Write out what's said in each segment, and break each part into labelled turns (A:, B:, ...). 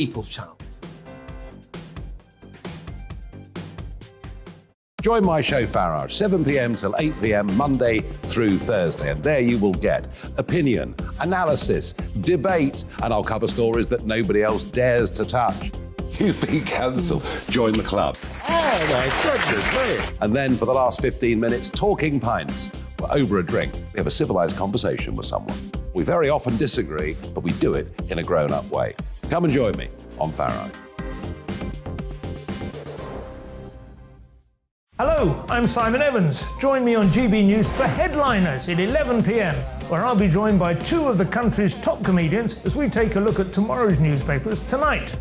A: People's Channel.
B: Join my show Pharaoh, 7 p.m. till 8 p.m. Monday through Thursday. And there you will get opinion, analysis, debate, and I'll cover stories that nobody else dares to touch. You've been cancelled. Join the club.
A: Oh, my goodness me.
B: And then for the last 15 minutes, talking pints. We're over a drink. We have a civilised conversation with someone. We very often disagree, but we do it in a grown-up way. Come and join me on Pharaoh.
C: Hello, I'm Simon Evans. Join me on GB News for Headliners at 11 p.m, where I'll be joined by two of the country's top comedians as we take a look at tomorrow's newspapers tonight.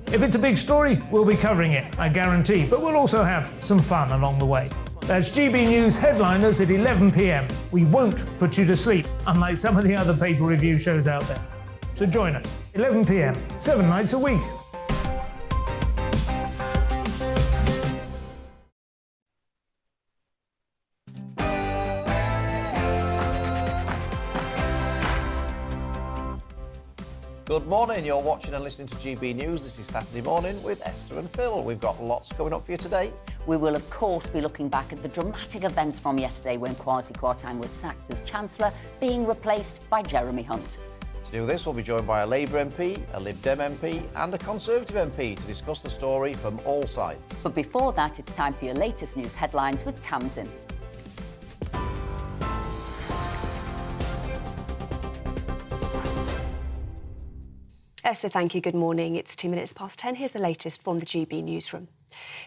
C: If it's a big story, we'll be covering it, I guarantee, but we'll also have some fun along the way. That's GB News Headliners at 11 p.m. We won't put you to sleep, unlike some of the other paper review shows out there. So join us, 11 p.m, 7 nights a week.
D: Good morning, you're watching and listening to GB News. This is Saturday morning with Esther and Phil. We've got lots coming up for you today.
E: We will, of course, be looking back at the dramatic events from yesterday when Kwasi Kwarteng was sacked as Chancellor, being replaced by Jeremy Hunt.
D: To do this, we'll be joined by a Labour MP, a Lib Dem MP and a Conservative MP to discuss the story from all sides.
E: But before that, it's time for your latest news headlines with Tamsin.
F: Esther, thank you. Good morning. It's 2 minutes past 10. Here's the latest from the GB newsroom.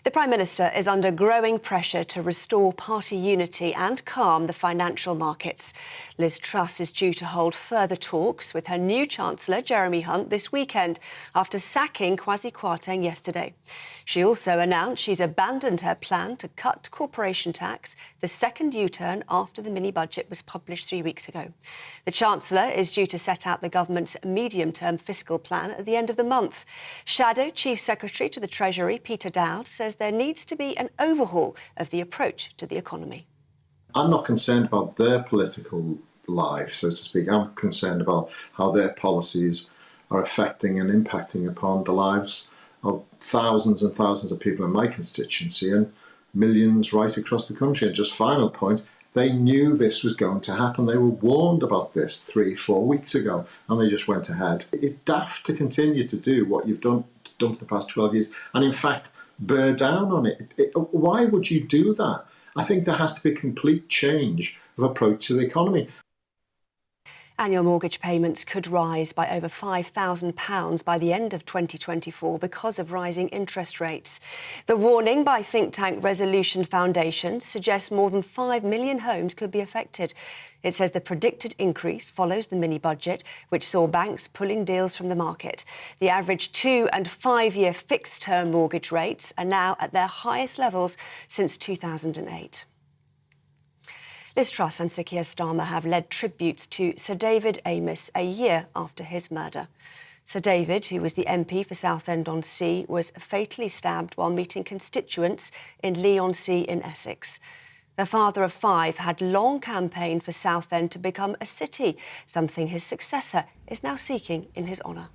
F: The Prime Minister is under growing pressure to restore party unity and calm the financial markets. Liz Truss is due to hold further talks with her new Chancellor, Jeremy Hunt, this weekend after sacking Kwasi Kwarteng yesterday. She also announced she's abandoned her plan to cut corporation tax, the second U-turn after the mini-budget was published 3 weeks ago. The Chancellor is due to set out the government's medium-term fiscal plan at the end of the month. Shadow Chief Secretary to the Treasury, Peter Dowd, says there needs to be an overhaul of the approach to the economy.
G: I'm not concerned about their political life, so to speak. I'm concerned about how their policies are affecting and impacting upon the lives of thousands and thousands of people in my constituency and millions right across the country. And just final point, they knew this was going to happen. They were warned about this 3-4 weeks ago, and they just went ahead. It's daft to continue to do what you've done for the past 12 years, and in fact, bear down on it. Why would you do that? I think there has to be a complete change of approach to the economy.
F: Annual mortgage payments could rise by over £5,000 by the end of 2024 because of rising interest rates. The warning by think tank Resolution Foundation suggests more than 5 million homes could be affected. It says the predicted increase follows the mini-budget, which saw banks pulling deals from the market. The average 2- and 5-year fixed-term mortgage rates are now at their highest levels since 2008. Liz Truss and Sir Keir Starmer have led tributes to Sir David Amess a year after his murder. Sir David, who was the MP for Southend-on-Sea, was fatally stabbed while meeting constituents in Lee-on-Sea in Essex. The father of 5 had long campaigned for Southend to become a city, something his successor is now seeking in his honour.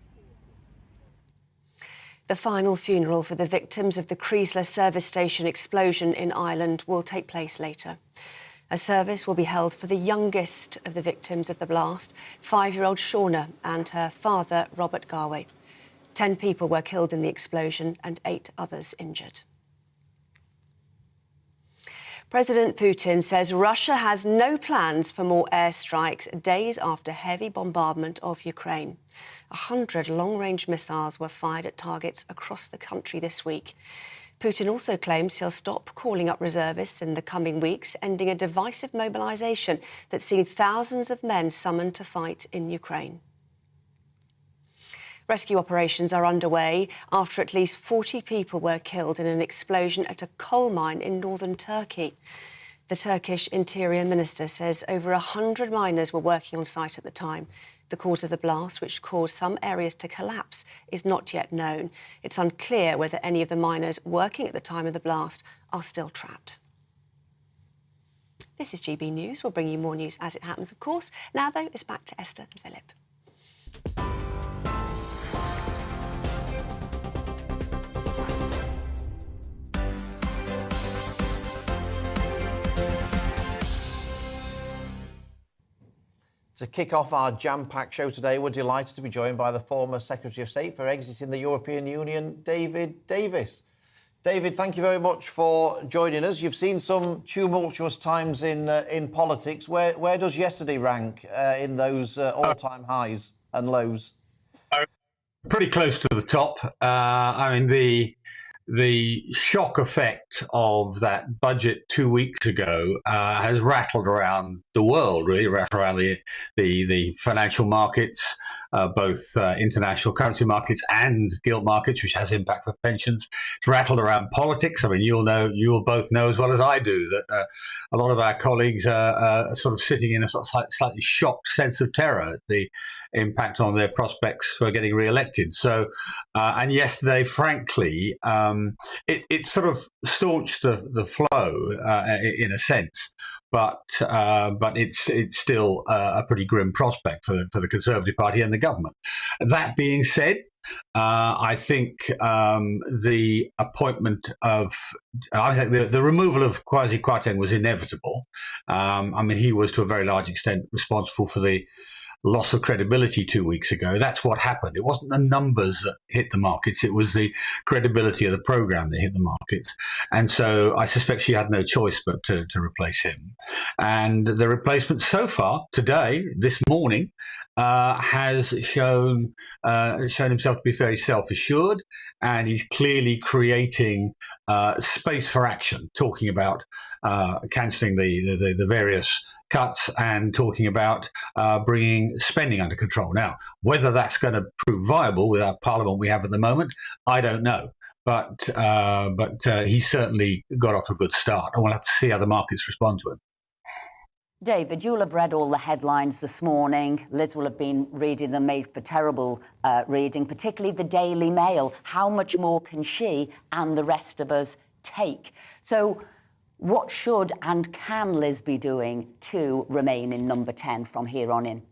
F: The final funeral for the victims of the Creasler service station explosion in Ireland will take place later. A service will be held for the youngest of the victims of the blast, 5-year-old Shauna and her father, Robert Garway. 10 people were killed in the explosion and 8 others injured. President Putin says Russia has no plans for more airstrikes days after heavy bombardment of Ukraine. 100 long-range missiles were fired at targets across the country this week. Putin also claims he'll stop calling up reservists in the coming weeks, ending a divisive mobilisation that's seen thousands of men summoned to fight in Ukraine. Rescue operations are underway after at least 40 people were killed in an explosion at a coal mine in northern Turkey. The Turkish Interior Minister says over 100 miners were working on site at the time. The cause of the blast, which caused some areas to collapse, is not yet known. It's unclear whether any of the miners working at the time of the blast are still trapped. This is GB News. We'll bring you more news as it happens, of course. Now, though, it's back to Esther and Philip.
D: To kick off our jam-packed show today, we're delighted to be joined by the former Secretary of State for exiting the European Union, David Davis. David, thank you very much for joining us. You've seen some tumultuous times in politics. Where does yesterday rank in those all-time highs and lows?
H: Pretty close to the top. I mean, the shock effect of that budget 2 weeks ago has rattled around the world, really, rattled around the financial markets, both international currency markets and gilt markets, which has impact for pensions. It's rattled around politics. I mean, you'll both know as well as I do that a lot of our colleagues are sort of sitting in a sort of slightly shocked sense of terror at the impact on their prospects for getting re-elected. So, and yesterday, frankly, it sort of staunched the flow in a sense, but it's still a pretty grim prospect for the Conservative Party and the government. That being said, I think the appointment of, I think the removal of Kwasi Kwarteng was inevitable. I mean, he was to a very large extent responsible for the loss of credibility 2 weeks ago. That's what happened. It wasn't the numbers that hit the markets. It was the credibility of the programme that hit the markets. And so I suspect she had no choice but to replace him. And the replacement so far, today, this morning, has shown himself to be very self-assured, and he's clearly creating space for action, talking about cancelling the various cuts and talking about bringing spending under control. Now, whether that's going to prove viable with our parliament we have at the moment, I don't know. But he certainly got off a good start, and we'll have to see how the markets respond to him.
E: David, you'll have read all the headlines this morning. Liz will have been reading them, made for terrible reading, particularly the Daily Mail. How much more can she and the rest of us take? So what should and can Liz be doing to remain in number 10 from here on in?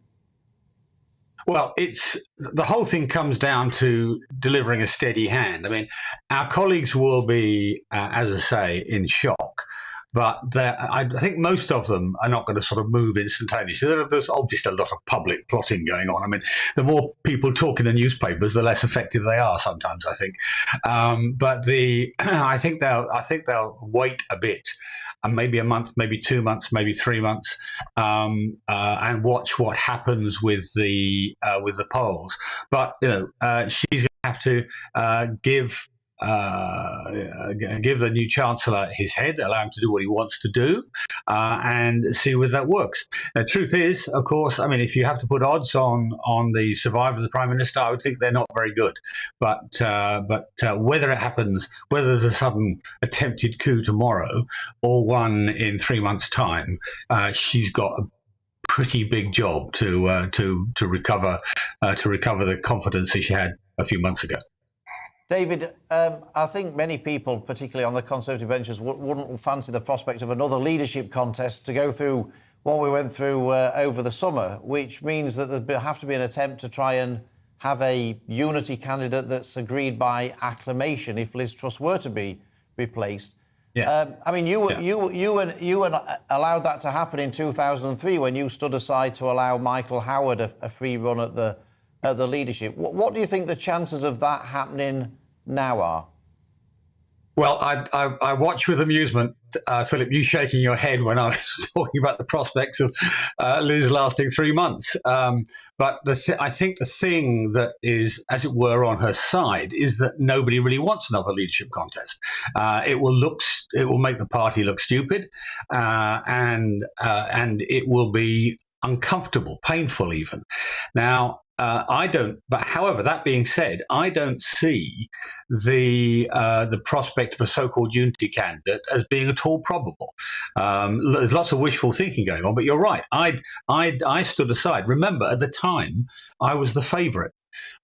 H: Well, the whole thing comes down to delivering a steady hand. I mean, our colleagues will be, as I say, in shock. But I think most of them are not going to sort of move instantaneously. There's obviously a lot of public plotting going on. I mean, the more people talk in the newspapers, the less effective they are sometimes, I think. But I think they'll wait a bit, and maybe a month, maybe 2 months, maybe 3 months, and watch what happens with the polls. But she's going to have to give the new Chancellor his head, allow him to do what he wants to do, and see whether that works. The truth is, of course, I mean, if you have to put odds on the survival of the Prime Minister, I would think they're not very good. But whether it happens, whether there's a sudden attempted coup tomorrow or one in 3 months' time, she's got a pretty big job to recover the confidence that she had a few months ago.
D: David, I think many people, particularly on the Conservative benches, wouldn't fancy the prospect of another leadership contest to go through what we went through over the summer, which means that there'd have to be an attempt to try and have a unity candidate that's agreed by acclamation if Liz Truss were to be replaced.
H: Yeah.
D: I mean, you allowed that to happen in 2003 when you stood aside to allow Michael Howard a free run at the leadership. What do you think the chances of that happening now are?
H: Well, I watched with amusement, Philip, you shaking your head when I was talking about the prospects of Liz lasting 3 months. But I think the thing that is, as it were, on her side is that nobody really wants another leadership contest. It will make the party look stupid, and it will be uncomfortable, painful even. Now, however, that being said, I don't see the prospect of a so-called unity candidate as being at all probable. There's lots of wishful thinking going on, but you're right. I stood aside. Remember, at the time, I was the favourite.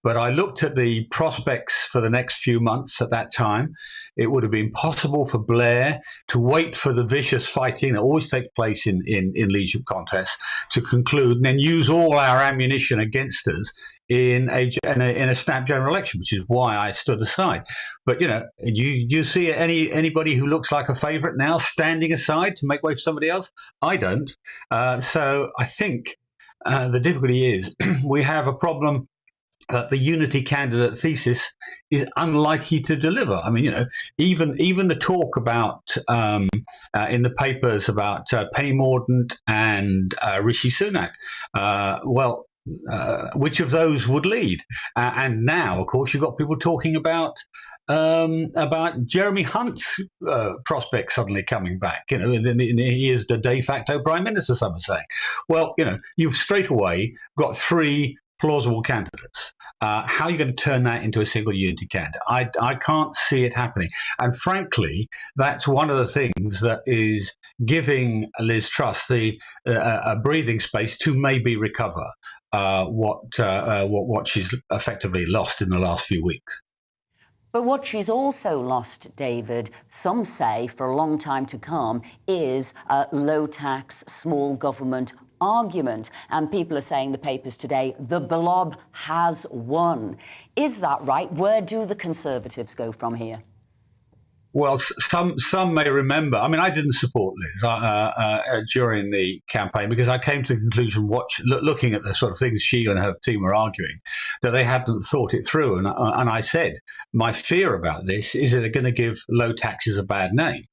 H: But I looked at the prospects for the next few months at that time. It would have been possible for Blair to wait for the vicious fighting that always takes place in leadership contests to conclude and then use all our ammunition against us in a snap general election, which is why I stood aside. But, you see anybody who looks like a favourite now standing aside to make way for somebody else? I don't. So I think The difficulty is we have a problem that the unity candidate thesis is unlikely to deliver. I mean, even the talk about in the papers about Penny Mordaunt and Rishi Sunak, which of those would lead? And now, of course, you've got people talking about Jeremy Hunt's prospects suddenly coming back. And he is the de facto prime minister, some are saying. Well, you've straight away got three plausible candidates. How are you going to turn that into a single unity candidate? I can't see it happening. And frankly, that's one of the things that is giving Liz Truss a breathing space to maybe recover what she's effectively lost in the last few weeks.
E: But what she's also lost, David, some say for a long time to come, is low tax, small government argument. And people are saying in the papers today, the blob has won. Is that right? Where do the Conservatives go from here?
H: Well, some may remember. I mean, I didn't support Liz during the campaign because I came to the conclusion, looking at the sort of things she and her team were arguing, that they hadn't thought it through. And I said, my fear about this is that they're going to give low taxes a bad name.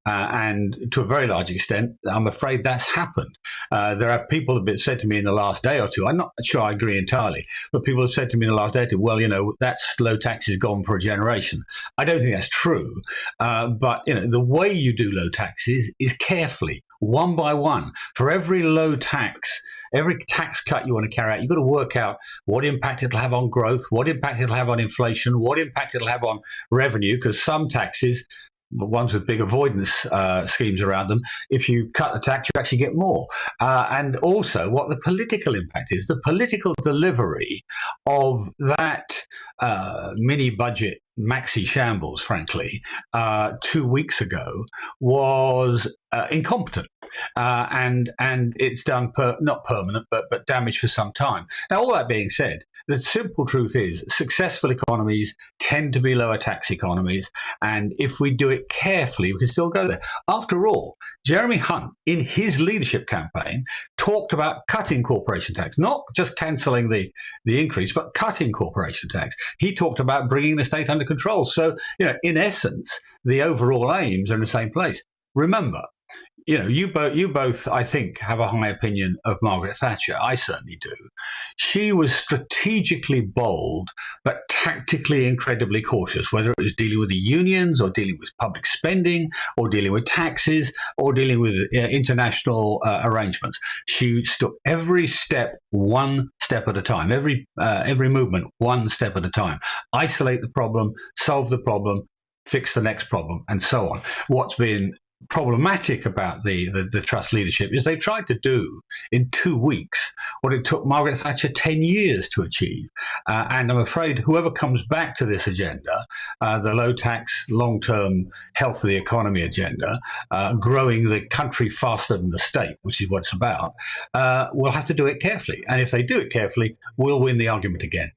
H: And to a very large extent, I'm afraid that's happened. There are people who have said to me in the last day or two, I'm not sure I agree entirely, but people have said to me in the last day or two, well, that's low taxes gone for a generation. I don't think that's true. But, the way you do low taxes is carefully, one by one. For every low tax, every tax cut you want to carry out, you've got to work out what impact it'll have on growth, what impact it'll have on inflation, what impact it'll have on revenue, because some taxes, ones with big avoidance schemes around them, if you cut the tax, you actually get more. And also what the political impact is. The political delivery of that mini-budget maxi shambles, frankly, 2 weeks ago was incompetent. And it's done not permanent, but damage for some time. Now, all that being said, the simple truth is successful economies tend to be lower tax economies. And if we do it carefully, we can still go there. After all, Jeremy Hunt, in his leadership campaign, talked about cutting corporation tax, not just cancelling the increase, but cutting corporation tax. He talked about bringing the state under control. So, in essence, the overall aims are in the same place. Remember, you both, I think, have a high opinion of Margaret Thatcher. I certainly do. She was strategically bold, but tactically incredibly cautious, whether it was dealing with the unions or dealing with public spending or dealing with taxes or dealing with international arrangements. She took every step one step at a time, every movement one step at a time. Isolate the problem, solve the problem, fix the next problem, and so on. What's been problematic about the Truss leadership is they tried to do in 2 weeks what it took Margaret Thatcher 10 years to achieve. And I'm afraid whoever comes back to this agenda, the low tax, long-term health of the economy agenda, growing the country faster than the state, which is what it's about, will have to do it carefully. And if they do it carefully, we'll win the argument again.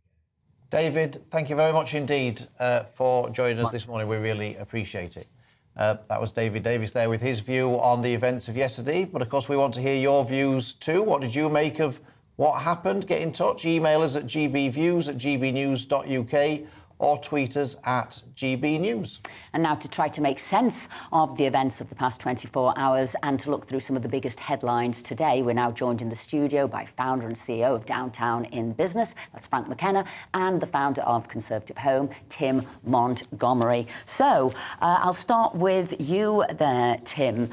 D: David, thank you very much indeed for joining us this morning. We really appreciate it. That was David Davis there with his view on the events of yesterday. But, of course, we want to hear your views too. What did you make of what happened? Get in touch. Email us at gbviews@gbnews.uk or tweet us at GBNews.
E: And now to try to make sense of the events of the past 24 hours and to look through some of the biggest headlines today, we're now joined in the studio by founder and CEO of Downtown in Business, that's Frank McKenna, and the founder of Conservative Home, Tim Montgomery. So I'll start with you there, Tim.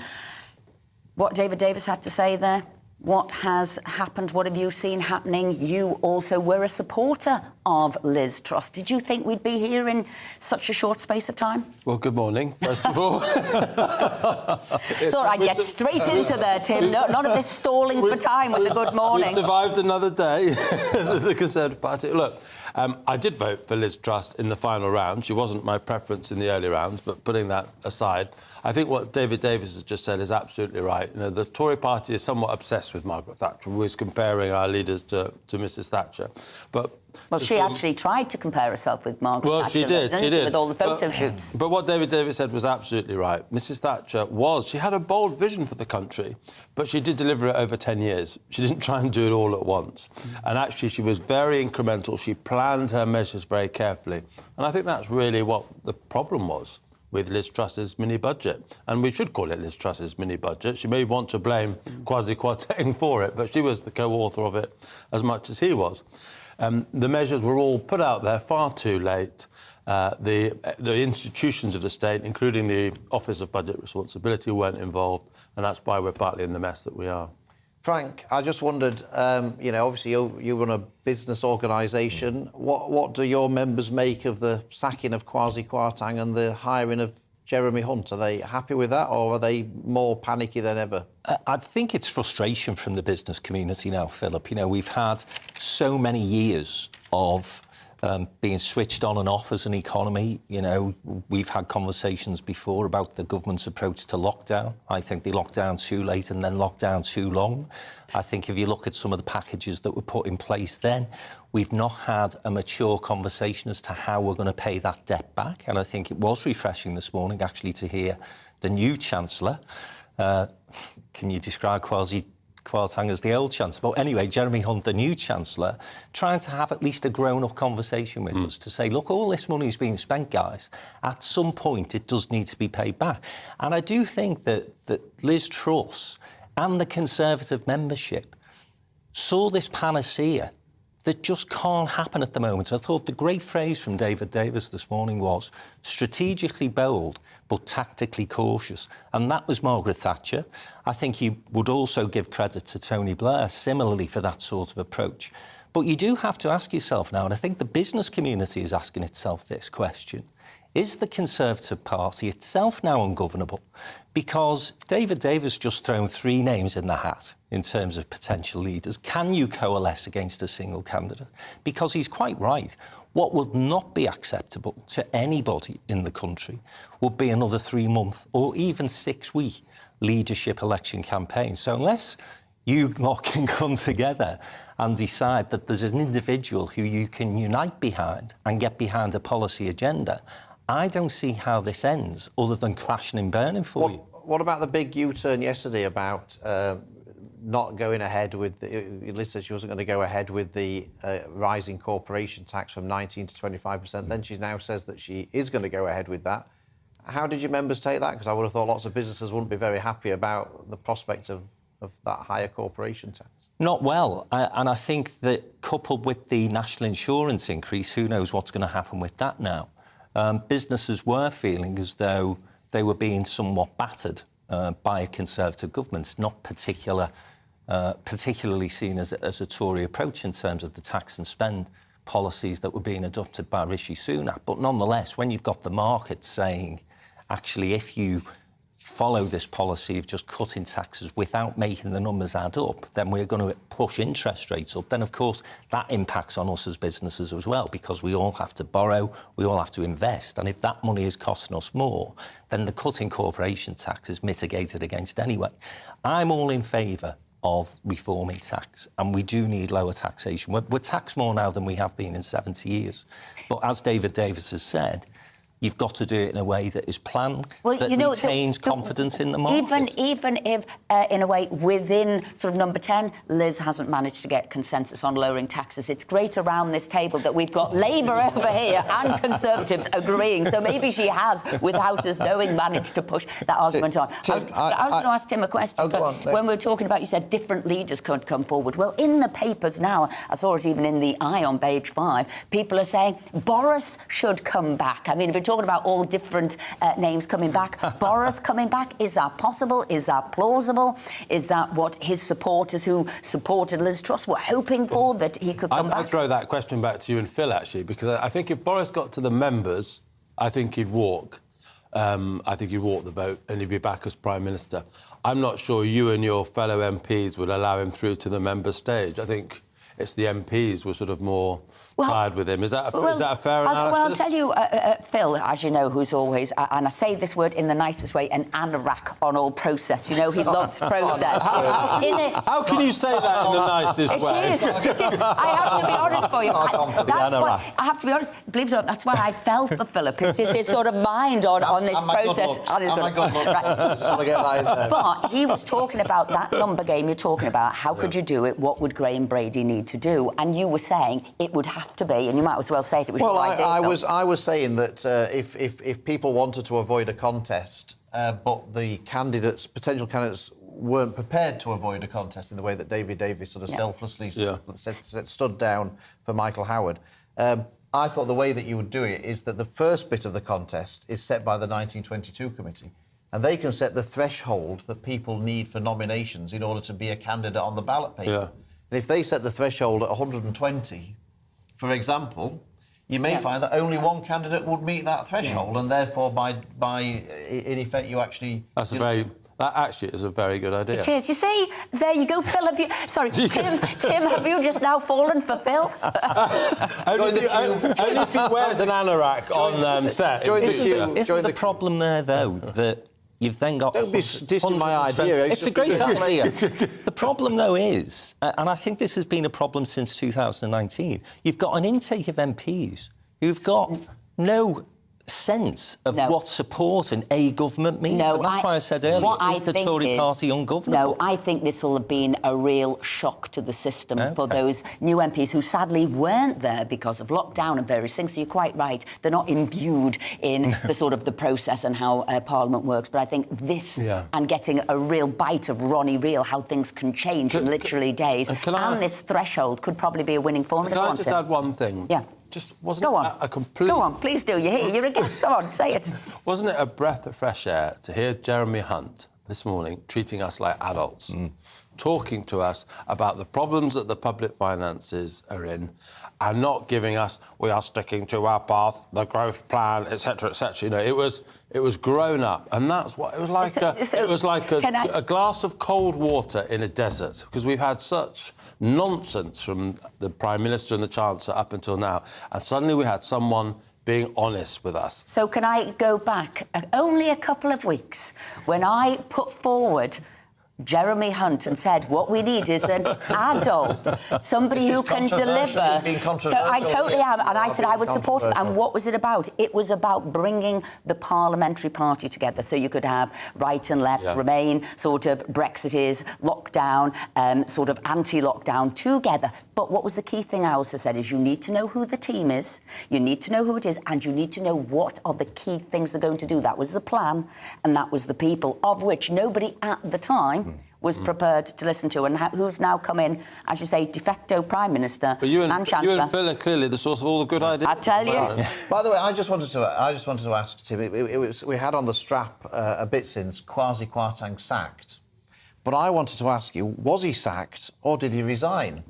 E: What David Davis had to say there? What has happened? What have you seen happening? You also were a supporter of Liz Truss. Did you think we'd be here in such a short space of time?
I: Well, good morning, first of all.
E: Thought I'd get straight into there, Tim. None of this stalling for time with the good morning.
I: We survived another day, the Conservative Party. Look, I did vote for Liz Truss in the final round. She wasn't my preference in the early rounds, but putting that aside, I think what David Davis has just said is absolutely right. The Tory party is somewhat obsessed with Margaret Thatcher. We're comparing our leaders to Mrs. Thatcher. But
E: Well, she actually tried to compare herself with Margaret Thatcher.
I: She did.
E: With all the photo shoots.
I: But what David Davis said was absolutely right. Mrs Thatcher she had a bold vision for the country, but she did deliver it over 10 years. She didn't try and do it all at once. And actually, she was very incremental. She planned her measures very carefully. And I think that's really what the problem was with Liz Truss's mini-budget. And we should call it Liz Truss's mini-budget. She may want to blame Kwasi Kwarteng for it, but she was the co-author of it as much as he was. The measures were all put out there far too late. The institutions of the state, including the Office of Budget Responsibility, weren't involved, and that's why we're partly in the mess that we are.
D: Frank, I just wondered, obviously you run a business organisation. What do your members make of the sacking of Kwasi Kwarteng and the hiring of Jeremy Hunt? Are they happy with that, or are they more panicky than ever?
J: I think it's frustration from the business community now, Philip. We've had so many years of being switched on and off as an economy. We've had conversations before about the government's approach to lockdown. I think they locked down too late and then locked down too long. I think if you look at some of the packages that were put in place then, we've not had a mature conversation as to how we're going to pay that debt back. And I think it was refreshing this morning, actually, to hear the new Chancellor. Can you describe Kwasi Kwarteng as the old Chancellor? But anyway, Jeremy Hunt, the new Chancellor, trying to have at least a grown-up conversation with us to say, look, all this money is being spent, guys. At some point, it does need to be paid back. And I do think that Liz Truss and the Conservative membership saw this panacea that just can't happen at the moment. I thought the great phrase from David Davis this morning was strategically bold but tactically cautious. And that was Margaret Thatcher. I think you would also give credit to Tony Blair similarly for that sort of approach. But you do have to ask yourself now, and I think the business community is asking itself this question, is the Conservative Party itself now ungovernable? Because David Davis just thrown 3 names in the hat in terms of potential leaders. Can you coalesce against a single candidate? Because he's quite right. What would not be acceptable to anybody in the country would be another 3-month or even 6-week leadership election campaign. So unless you lot can come together and decide that there's an individual who you can unite behind and get behind a policy agenda, I don't see how this ends other than crashing and burning for you.
D: What about the big U-turn yesterday about not going ahead with... Liz said she wasn't going to go ahead with the rising corporation tax from 19 to 25%. Then she now says that she is going to go ahead with that. How did your members take that? Because I would have thought lots of businesses wouldn't be very happy about the prospect of that higher corporation tax.
J: Not well. And I think that coupled with the national insurance increase, who knows what's going to happen with that now? Businesses were feeling as though they were being somewhat battered by a Conservative government, not particularly seen as a Tory approach in terms of the tax and spend policies that were being adopted by Rishi Sunak. But nonetheless, when you've got the market saying, actually, if you follow this policy of just cutting taxes without making the numbers add up, then we're going to push interest rates up. Then, of course, that impacts on us as businesses as well, because we all have to borrow, we all have to invest. And if that money is costing us more, then the cutting corporation tax is mitigated against anyway. I'm all in favour of reforming tax, and we do need lower taxation. We're taxed more now than we have been in 70 years. But as David Davis has said, you've got to do it in a way that is planned, that retains confidence in the market.
E: Even if, in a way, within sort of number 10, Liz hasn't managed to get consensus on lowering taxes. It's great around this table that we've got Labour over here and Conservatives agreeing. So maybe she has, without us knowing, managed to push that argument on.
D: Tim,
E: I was going to ask Tim a question.
D: Oh, go on.
E: When we were talking about, you said different leaders could come forward. Well, in the papers now, I saw it even in the Eye on page 5, people are saying Boris should come back. I mean, if we're talking about all different names coming back, Boris coming back, is that possible? Is that plausible? Is that what his supporters who supported Liz Truss were hoping for, that he could come back?
I: I'd throw that question back to you and Phil, actually, because I think if Boris got to the members, I think he'd walk. I think he'd walk the vote and he'd be back as Prime Minister. I'm not sure you and your fellow MPs would allow him through to the member stage. I think it's the MPs were sort of more tired with him. Is that a fair analysis?
E: Well, I'll tell you, Phil, as you know, who's always, and I say this word in the nicest way, an anorak on all process. You know, he loves process.
I: How can you say that in the nicest way?
E: It is. I have to be honest for you. I have to be honest. Believe it or not, that's why I fell for Philip. It's his sort of mind on this process. But he was talking about that number game you're talking about. How could you do it? What would Graham Brady need to do? And you were saying it would have to be, and you might as well say it was your idea.
D: I was saying that if people wanted to avoid a contest, but the potential candidates weren't prepared to avoid a contest in the way that David Davis sort of selflessly stood down for Michael Howard. I thought the way that you would do it is that the first bit of the contest is set by the 1922 committee, and they can set the threshold that people need for nominations in order to be a candidate on the ballot paper.
I: Yeah.
D: And if they set the threshold at 120, for example, you may find that only one candidate would meet that threshold, and therefore, by in effect, you actually...
I: That actually is a very good idea.
E: It is. You see, there you go, Phil. Tim, have you just now fallen for Phil?
I: Only if he wears an anorak on set.
J: Isn't the problem there, though, that you've then got...
D: Don't be dissing my idea.
J: It's a great idea. The problem, though, is, and I think this has been a problem since 2019, you've got an intake of MPs who've got no sense of what support in a government means. And that's why I said earlier, is the Tory party ungovernable?
E: No, I think this will have been a real shock to the system for those new MPs who sadly weren't there because of lockdown and various things. So you're quite right. They're not imbued in the sort of the process and how Parliament works. But I think this and getting a real bite of Ronnie Real, how things can change in literally days, and this threshold could probably be a winning formula.
I: Can I just add one thing?
E: Yeah.
I: Just wasn't a complete...
E: Go on, please do. You're a guest. Come on, say it.
I: Wasn't it a breath of fresh air to hear Jeremy Hunt this morning treating us like adults, talking to us about the problems that the public finances are in, and not giving us, we are sticking to our path, the growth plan, etc., etc. You know, it was grown up, and that's what it was like. It was like a glass of cold water in a desert, because we've had such nonsense from the Prime Minister and the Chancellor up until now, and suddenly we had someone being honest with us.
E: So can I go back only a couple of weeks when I put forward Jeremy Hunt and said, what we need is an adult, somebody who can deliver. So I totally am. And I said I would support him. And what was it about? It was about bringing the parliamentary party together. So you could have right and left, Remain, sort of Brexiteers, lockdown, sort of anti-lockdown together. But what was the key thing I also said is you need to know who the team is, you need to know who it is, and you need to know what are the key things they're going to do. That was the plan, and that was the people, of which nobody at the time was prepared to listen to, and who's now come in, as you say, de facto Prime Minister and Chancellor.
I: You and Phil are clearly the source of all the good ideas.
E: I tell you.
D: By the way, I just wanted to ask Tim. We had on the strap a bit since Kwasi Kwarteng sacked, but I wanted to ask you: was he sacked or did he resign?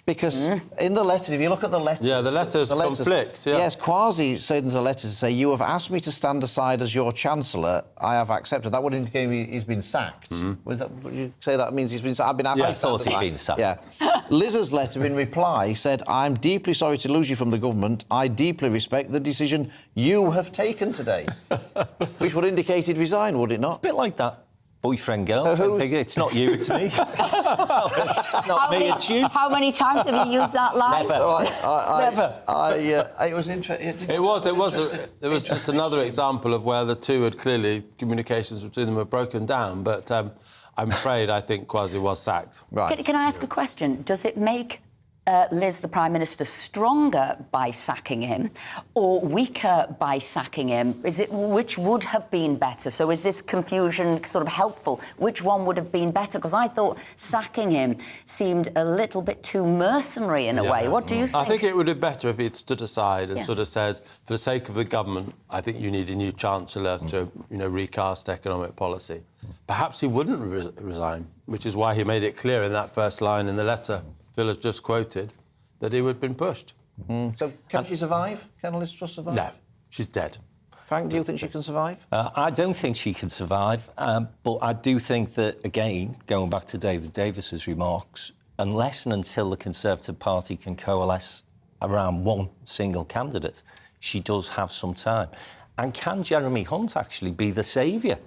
D: Because in the letter, if you look at the letters...
I: Yeah, the letters conflict, yeah.
D: Yes, Kwasi said in the letter to say, you have asked me to stand aside as your Chancellor. I have accepted. That would indicate he's been sacked. Would you say that means he's been sacked? I've been asked
J: I thought he'd been sacked.
D: Yeah. Liz's letter in reply said, I'm deeply sorry to lose you from the government. I deeply respect the decision you have taken today. Which would indicate he'd resign, would it not?
J: It's a bit like that. Boyfriend, girlfriend figure. It's not you, it's me. Not me, it's you.
E: How many times have you used that line?
J: Never.
D: It was interesting.
I: It was just another example of where the two had clearly, communications between them were broken down. But I'm afraid I think Kwasi was sacked.
D: Right.
E: Can I ask a question? Does it make Liz, the Prime Minister, stronger by sacking him or weaker by sacking him? Which would have been better? So is this confusion sort of helpful? Which one would have been better? Because I thought sacking him seemed a little bit too mercenary in a way. What do you think?
I: I think it would have been better if he'd stood aside and sort of said, for the sake of the government, I think you need a new Chancellor to, recast economic policy. Perhaps he wouldn't resign, which is why he made it clear in that first line in the letter Phil has just quoted, that he would have been pushed.
D: So can she survive? Can Liz Truss survive?
I: No, she's dead.
D: Frank, do you think she can survive?
J: I don't think she can survive, but I do think that, again, going back to David Davis's remarks, unless and until the Conservative Party can coalesce around one single candidate, she does have some time. And can Jeremy Hunt actually be the saviour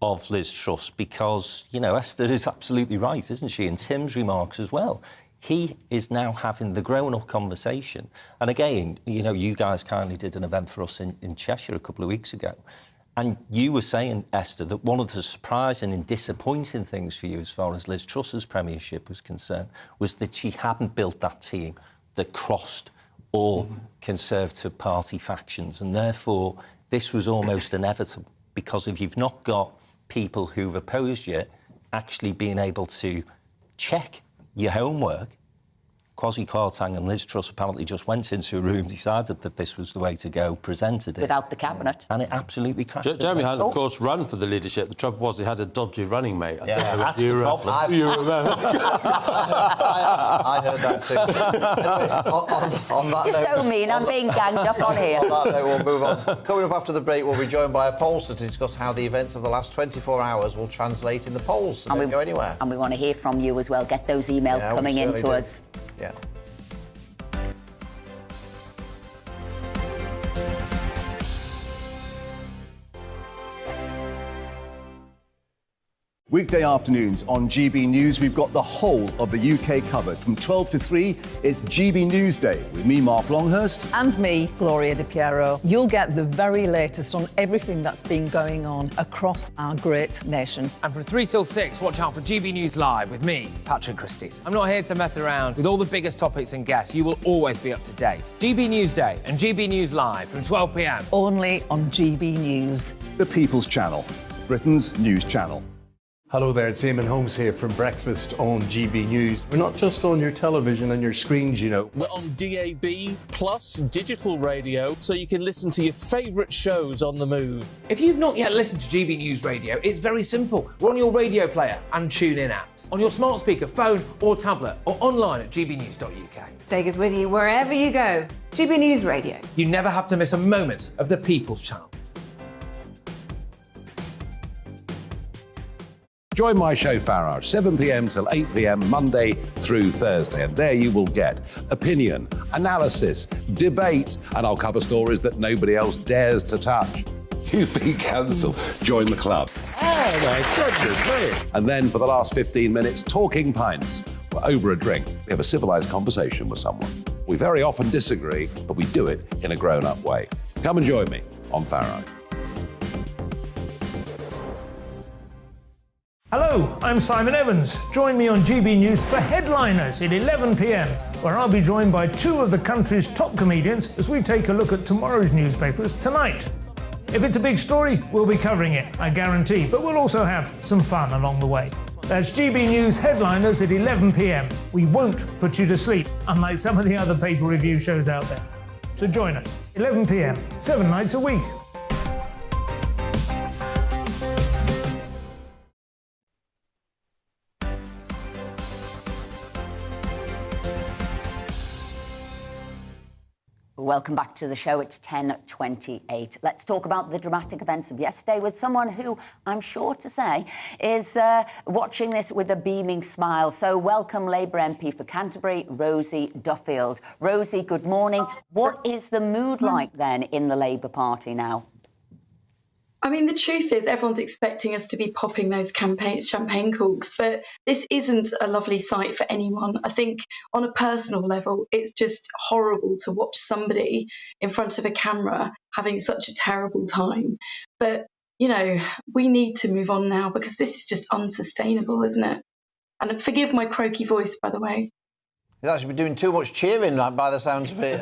J: of Liz Truss? Because, you know, Esther is absolutely right, isn't she? And Tim's remarks as well. He is now having the grown-up conversation. And again, you know, you guys kindly did an event for us in Cheshire a couple of weeks ago. And you were saying, Esther, that one of the surprising and disappointing things for you as far as Liz Truss's premiership was concerned was that she hadn't built that team that crossed all Conservative Party factions. And therefore, this was almost inevitable, because if you've not got people who've opposed you actually being able to check your homework, Kwasi Kwarteng and Liz Truss apparently just went into a room, decided that this was the way to go, presented it.
E: Without the cabinet.
J: And it absolutely crashed.
I: Jeremy had, of course, run for the leadership. The trouble was he had a dodgy running mate.
J: Yeah, that's the problem.
I: You remember?
D: I heard that too. Anyway, on that
E: You're
D: note,
E: so mean, I'm being ganged up on here.
D: On that note, we'll move on. Coming up after the break, we'll be joined by a pollster to discuss how the events of the last 24 hours will translate in the polls. So don't go anywhere.
E: And we want to hear from you as well. Get those emails coming in to us.
D: Yeah.
K: Weekday afternoons on GB News, we've got the whole of the UK covered. From 12 to 3, it's GB News Day with me, Mark Longhurst.
L: And me, Gloria Di Piero. You'll get the very latest on everything that's been going on across our great nation.
M: And from 3 till 6, watch out for GB News Live with me, Patrick Christys. I'm not here to mess around. With all the biggest topics and guests, you will always be up to date. GB News Day and GB News Live from 12 p.m.
L: Only on GB News.
K: The People's Channel, Britain's news channel.
N: Hello there, it's Eamon Holmes here from Breakfast on GB News. We're not just on your television and your screens, you know.
O: We're on DAB plus digital radio, so you can listen to your favourite shows on the move.
M: If you've not yet listened to GB News Radio, it's very simple. We're on your radio player and TuneIn apps, on your smart speaker, phone or tablet, or online at gbnews.uk.
P: Take us with you wherever you go. GB News Radio.
M: You never have to miss a moment of the People's Channel.
B: Join my show, Pharaoh, 7 p.m. till 8 p.m. Monday through Thursday. And there you will get opinion, analysis, debate, and I'll cover stories that nobody else dares to touch. You've been cancelled. Join the club.
A: Oh, my goodness me.
B: And then for the last 15 minutes, talking pints. We're over a drink. We have a civilised conversation with someone. We very often disagree, but we do it in a grown-up way. Come and join me on Pharaoh.
C: Hello, I'm Simon Evans. Join me on GB News for Headliners at 11 p.m, where I'll be joined by two of the country's top comedians as we take a look at tomorrow's newspapers tonight. If it's a big story, we'll be covering it, I guarantee, but we'll also have some fun along the way. That's GB News Headliners at 11 p.m. We won't put you to sleep, unlike some of the other pay-per-review shows out there. So join us, 11 p.m, 7 nights a week.
E: Welcome back to the show. It's 10:28. Let's talk about the dramatic events of yesterday with someone who I'm sure to say is watching this with a beaming smile. So welcome Labour MP for Canterbury, Rosie Duffield. Rosie, good morning. What is the mood like then in the Labour Party now?
Q: I mean, the truth is everyone's expecting us to be popping those champagne corks, but this isn't a lovely sight for anyone. I think on a personal level, it's just horrible to watch somebody in front of a camera having such a terrible time. But, you know, we need to move on now because this is just unsustainable, isn't it? And forgive my croaky voice, by the way.
D: You've actually been doing too much cheering by the sounds of it,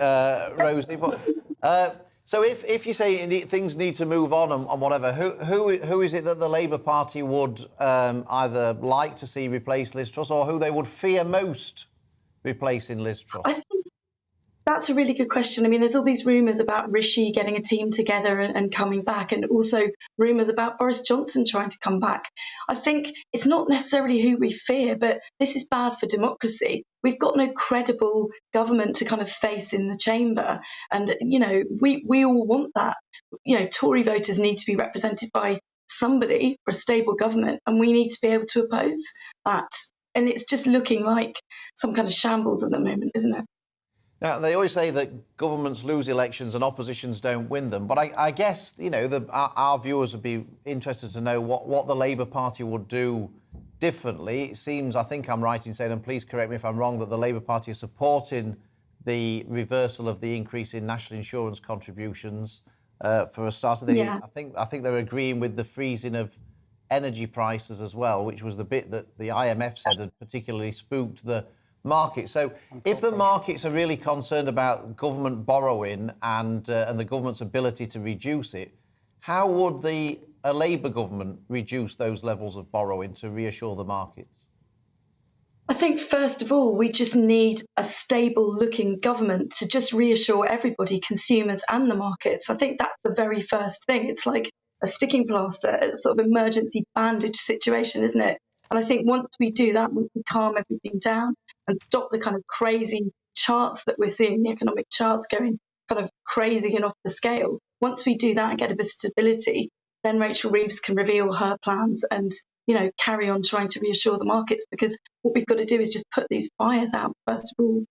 D: Rosie. But so if you say things need to move on and whatever, who is it that the Labour Party would either like to see replace Liz Truss or who they would fear most replacing Liz Truss?
Q: I think that's a really good question. I mean, there's all these rumours about Rishi getting a team together and coming back, and also rumours about Boris Johnson trying to come back. I think it's not necessarily who we fear, but this is bad for democracy. We've got no credible government to kind of face in the chamber. And, you know, we all want that. You know, Tory voters need to be represented by somebody for a stable government, and we need to be able to oppose that And it's just looking like some kind of shambles at the moment, isn't it?
D: Now, they always say that governments lose elections and oppositions don't win them. But I guess, you know, our viewers would be interested to know what the Labour Party would do differently. It seems, I think I'm right in saying, and please correct me if I'm wrong, that the Labour Party is supporting the reversal of the increase in national insurance contributions for a start of the year. I think they're agreeing with the freezing of energy prices as well, which was the bit that the IMF said had particularly spooked the market. So if the markets are really concerned about government borrowing and the government's ability to reduce it, how would a Labour government reduce those levels of borrowing to reassure the markets?
Q: I think, first of all, we just need a stable-looking government to just reassure everybody, consumers and the markets. I think that's the very first thing. It's like a sticking plaster, a sort of emergency bandage situation, isn't it? And I think once we do that, once we calm everything down and stop the kind of crazy charts that we're seeing, the economic charts going kind of crazy and off the scale, once we do that and get a bit of stability, then Rachel Reeves can reveal her plans and, you know, carry on trying to reassure the markets, because what we've got to do is just put these fires out, first of all.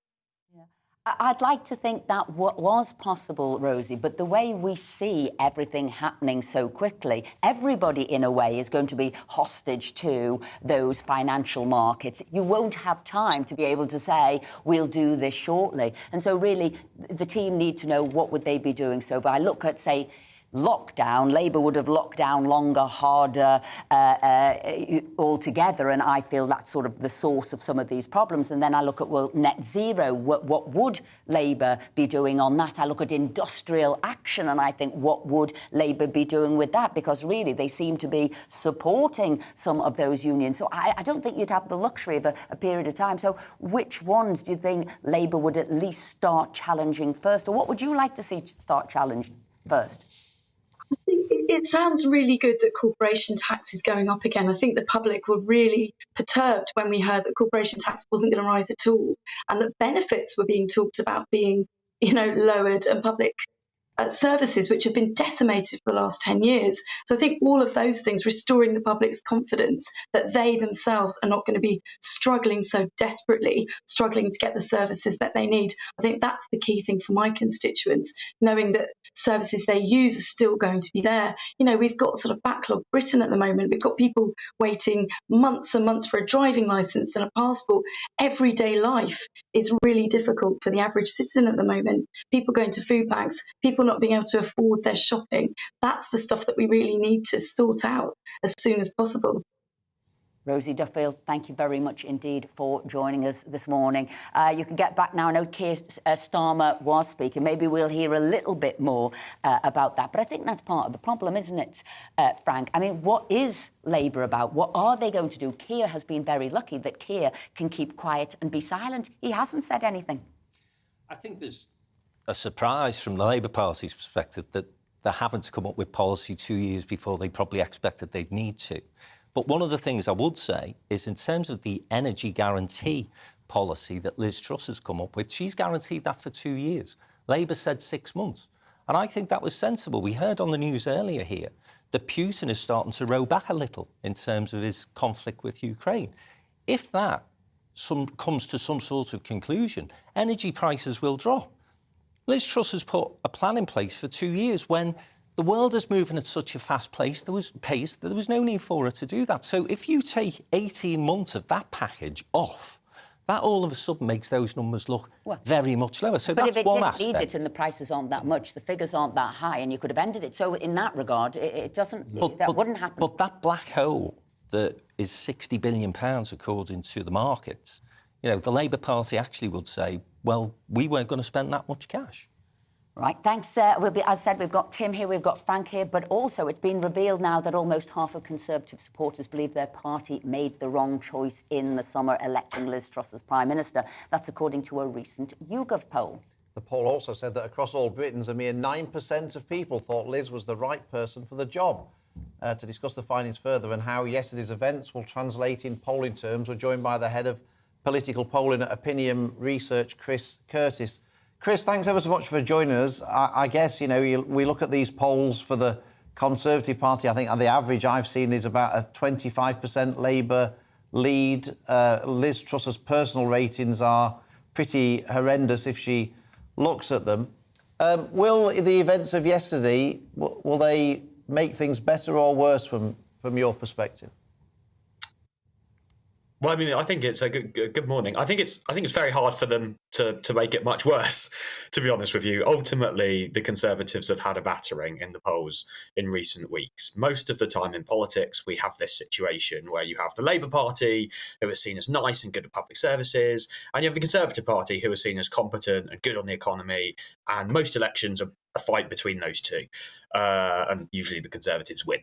E: I'd like to think that was possible, Rosie, but the way we see everything happening so quickly, everybody in a way is going to be hostage to those financial markets. You won't have time to be able to say, we'll do this shortly. And so really, the team need to know what would they be doing. So if I look at, say, lockdown, Labour would have locked down longer, harder altogether, and I feel that's sort of the source of some of these problems. And then I look at, well, net zero, what would Labour be doing on that? I look at industrial action and I think, what would Labour be doing with that? Because really they seem to be supporting some of those unions. So I don't think you'd have the luxury of a period of time. So which ones do you think Labour would at least start challenging first? Or what would you like to see start challenged first?
Q: It sounds really good that corporation tax is going up again. I think the public were really perturbed when we heard that corporation tax wasn't going to rise at all, and that benefits were being talked about being, you know, lowered, and public services which have been decimated for the last 10 years. So I think all of those things, restoring the public's confidence that they themselves are not going to be struggling so desperately, struggling to get the services that they need. I think that's the key thing for my constituents, knowing that services they use are still going to be there. You know, we've got sort of backlog Britain at the moment. We've got people waiting months and months for a driving licence and a passport. Everyday life is really difficult for the average citizen at the moment. People going to food banks, people not being able to afford their shopping. That's the stuff that we really need to sort out as soon as possible.
E: Rosie Duffield, thank you very much indeed for joining us this morning. You can get back now. I know Keir Starmer was speaking. Maybe we'll hear a little bit more about that. But I think that's part of the problem, isn't it, Frank? I mean, what is Labour about? What are they going to do? Keir has been very lucky that Keir can keep quiet and be silent. He hasn't said anything.
J: I think there's a surprise from the Labour Party's perspective that they're having to come up with policy 2 years before they probably expected they'd need to. But one of the things I would say is, in terms of the energy guarantee policy that Liz Truss has come up with, she's guaranteed that for 2 years. Labour said 6 months. And I think that was sensible. We heard on the news earlier here that Putin is starting to row back a little in terms of his conflict with Ukraine. If that comes to some sort of conclusion, energy prices will drop. Liz Truss has put a plan in place for 2 years when the world is moving at such a fast pace, there was no need for her to do that. So if you take 18 months of that package off, that all of a sudden makes those numbers look very much lower. So that's one aspect.
E: But if it didn't need it and the prices aren't that much, the figures aren't that high, and you could have ended it. So in that regard, that wouldn't happen.
J: But that black hole that is £60 billion, according to the markets, you know, the Labour Party actually would say, well, we weren't going to spend that much cash.
E: Right, thanks. As I said, we've got Tim here, we've got Frank here, but also it's been revealed now that almost half of Conservative supporters believe their party made the wrong choice in the summer electing Liz Truss as Prime Minister. That's according to a recent YouGov poll.
D: The poll also said that across all Britons, a mere 9% of people thought Liz was the right person for the job. To discuss the findings further and how yesterday's events will translate in polling terms, we're joined by the head of political polling at Opinion Research, Chris Curtis. Chris, thanks ever so much for joining us. I guess, you know, we look at these polls for the Conservative Party. I think the average I've seen is about a 25% Labour lead. Liz Truss's personal ratings are pretty horrendous if she looks at them. Will the events of yesterday, will they make things better or worse from your perspective?
R: Well, I mean, I think it's a good morning. I think it's very hard for them to make it much worse, to be honest with you. Ultimately, the Conservatives have had a battering in the polls in recent weeks. Most of the time in politics, we have this situation where you have the Labour Party, who are seen as nice and good at public services, and you have the Conservative Party, who are seen as competent and good on the economy. And most elections are a fight between those two, and usually the Conservatives win.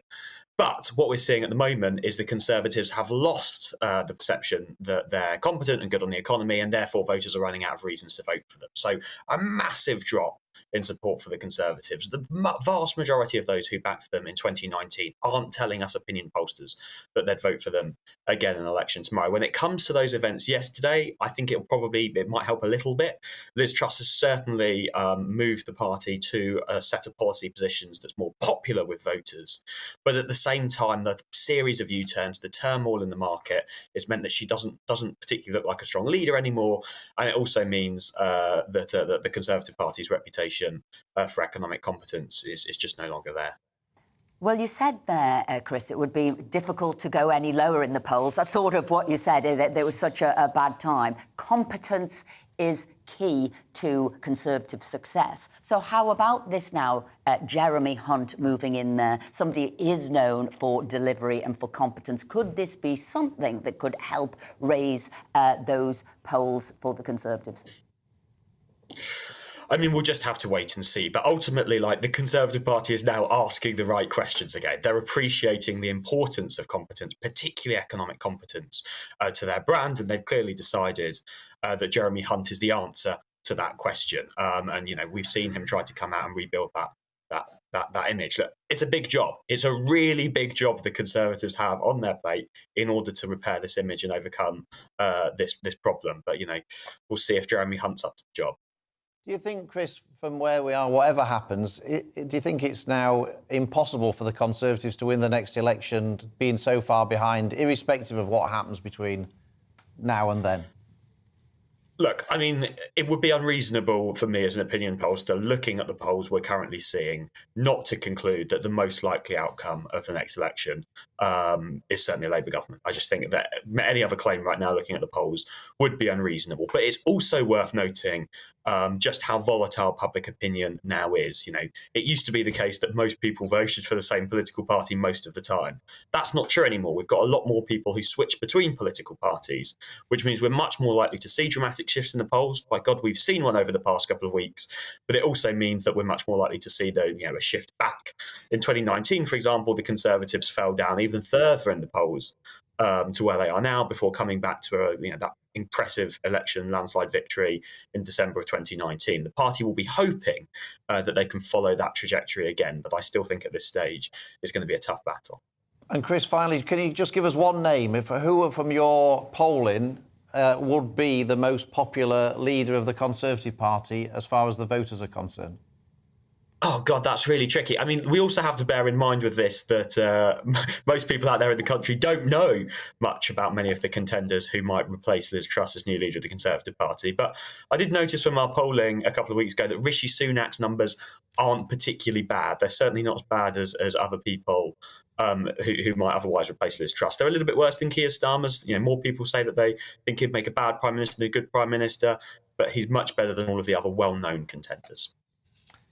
R: But what we're seeing at the moment is the Conservatives have lost the perception that they're competent and good on the economy, and therefore voters are running out of reasons to vote for them. So a massive drop in support for the Conservatives. The vast majority of those who backed them in 2019 aren't telling us opinion pollsters that they'd vote for them again in an election tomorrow. When it comes to those events yesterday, I think it might help a little bit. Liz Truss has certainly moved the party to a set of policy positions that's more popular with voters. But at the same time, the series of U-turns, the turmoil in the market, has meant that she doesn't particularly look like a strong leader anymore. And it also means that the Conservative Party's reputation for economic competence is just no longer there.
E: Well, you said there, Chris, it would be difficult to go any lower in the polls. That's sort of what you said, that there was such a bad time. Competence is key to Conservative success. So how about this now, Jeremy Hunt moving in there? Somebody is known for delivery and for competence. Could this be something that could help raise those polls for the Conservatives?
R: I mean, we'll just have to wait and see. But ultimately, the Conservative Party is now asking the right questions again. They're appreciating the importance of competence, particularly economic competence, to their brand. And they've clearly decided that Jeremy Hunt is the answer to that question. And, we've seen him try to come out and rebuild that image. Look, it's a big job. It's a really big job the Conservatives have on their plate in order to repair this image and overcome this problem. But, we'll see if Jeremy Hunt's up to the job.
D: Do you think, Chris, from where we are, whatever happens, do you think it's now impossible for the Conservatives to win the next election, being so far behind, irrespective of what happens between now and then?
R: Look, I mean, it would be unreasonable for me as an opinion pollster, looking at the polls we're currently seeing, not to conclude that the most likely outcome of the next election is certainly a Labour government. I just think that any other claim right now, looking at the polls, would be unreasonable. But it's also worth noting just how volatile public opinion now is. It used to be the case that most people voted for the same political party most of the time. That's not true anymore. We've got a lot more people who switch between political parties, which means we're much more likely to see dramatic shifts in the polls. By God, we've seen one over the past couple of weeks, but it also means that we're much more likely to see a shift back. In 2019, for example, the Conservatives fell down even further in the polls to where they are now, before coming back to that impressive election landslide victory in December of 2019. The party will be hoping that they can follow that trajectory again, but I still think at this stage it's going to be a tough battle.
D: And Chris, finally, can you just give us one name who from your polling would be the most popular leader of the Conservative Party as far as the voters are concerned?
R: Oh, God, that's really tricky. I mean, we also have to bear in mind with this that most people out there in the country don't know much about many of the contenders who might replace Liz Truss as new leader of the Conservative Party. But I did notice from our polling a couple of weeks ago that Rishi Sunak's numbers aren't particularly bad. They're certainly not as bad as other people who might otherwise replace Liz Truss. They're a little bit worse than Keir Starmer's. More people say that they think he'd make a bad Prime Minister than a good Prime Minister, but he's much better than all of the other well-known contenders.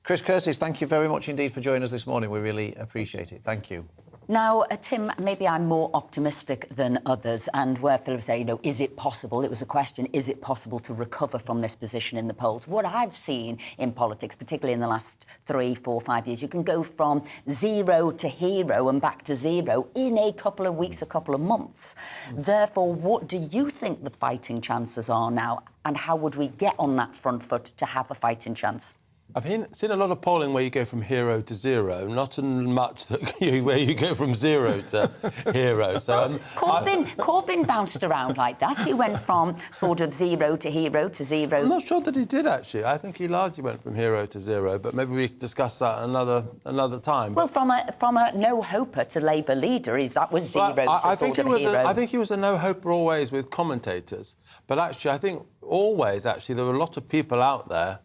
D: Chris Curtis, thank you very much indeed for joining us this morning. We really appreciate it. Thank you.
E: Now, Tim, maybe I'm more optimistic than others, and where Philip say, is it possible? It was a question, is it possible to recover from this position in the polls? What I've seen in politics, particularly in the last 3, 4, 5 years, you can go from zero to hero and back to zero in a couple of weeks, a couple of months. Therefore, what do you think the fighting chances are now, and how would we get on that front foot to have a fighting chance?
I: I've seen a lot of polling where you go from hero to zero, not in much where you go from zero to hero. So
E: Corbyn bounced around like that. He went from sort of zero to hero to zero.
I: I'm not sure that he did, actually. I think he largely went from hero to zero, but maybe we could discuss that another time.
E: Well, from a no-hoper to Labour leader, that was zero to
I: I think
E: sort of hero.
I: I think he was a no-hoper always with commentators. But actually, I think always, there were a lot of people out there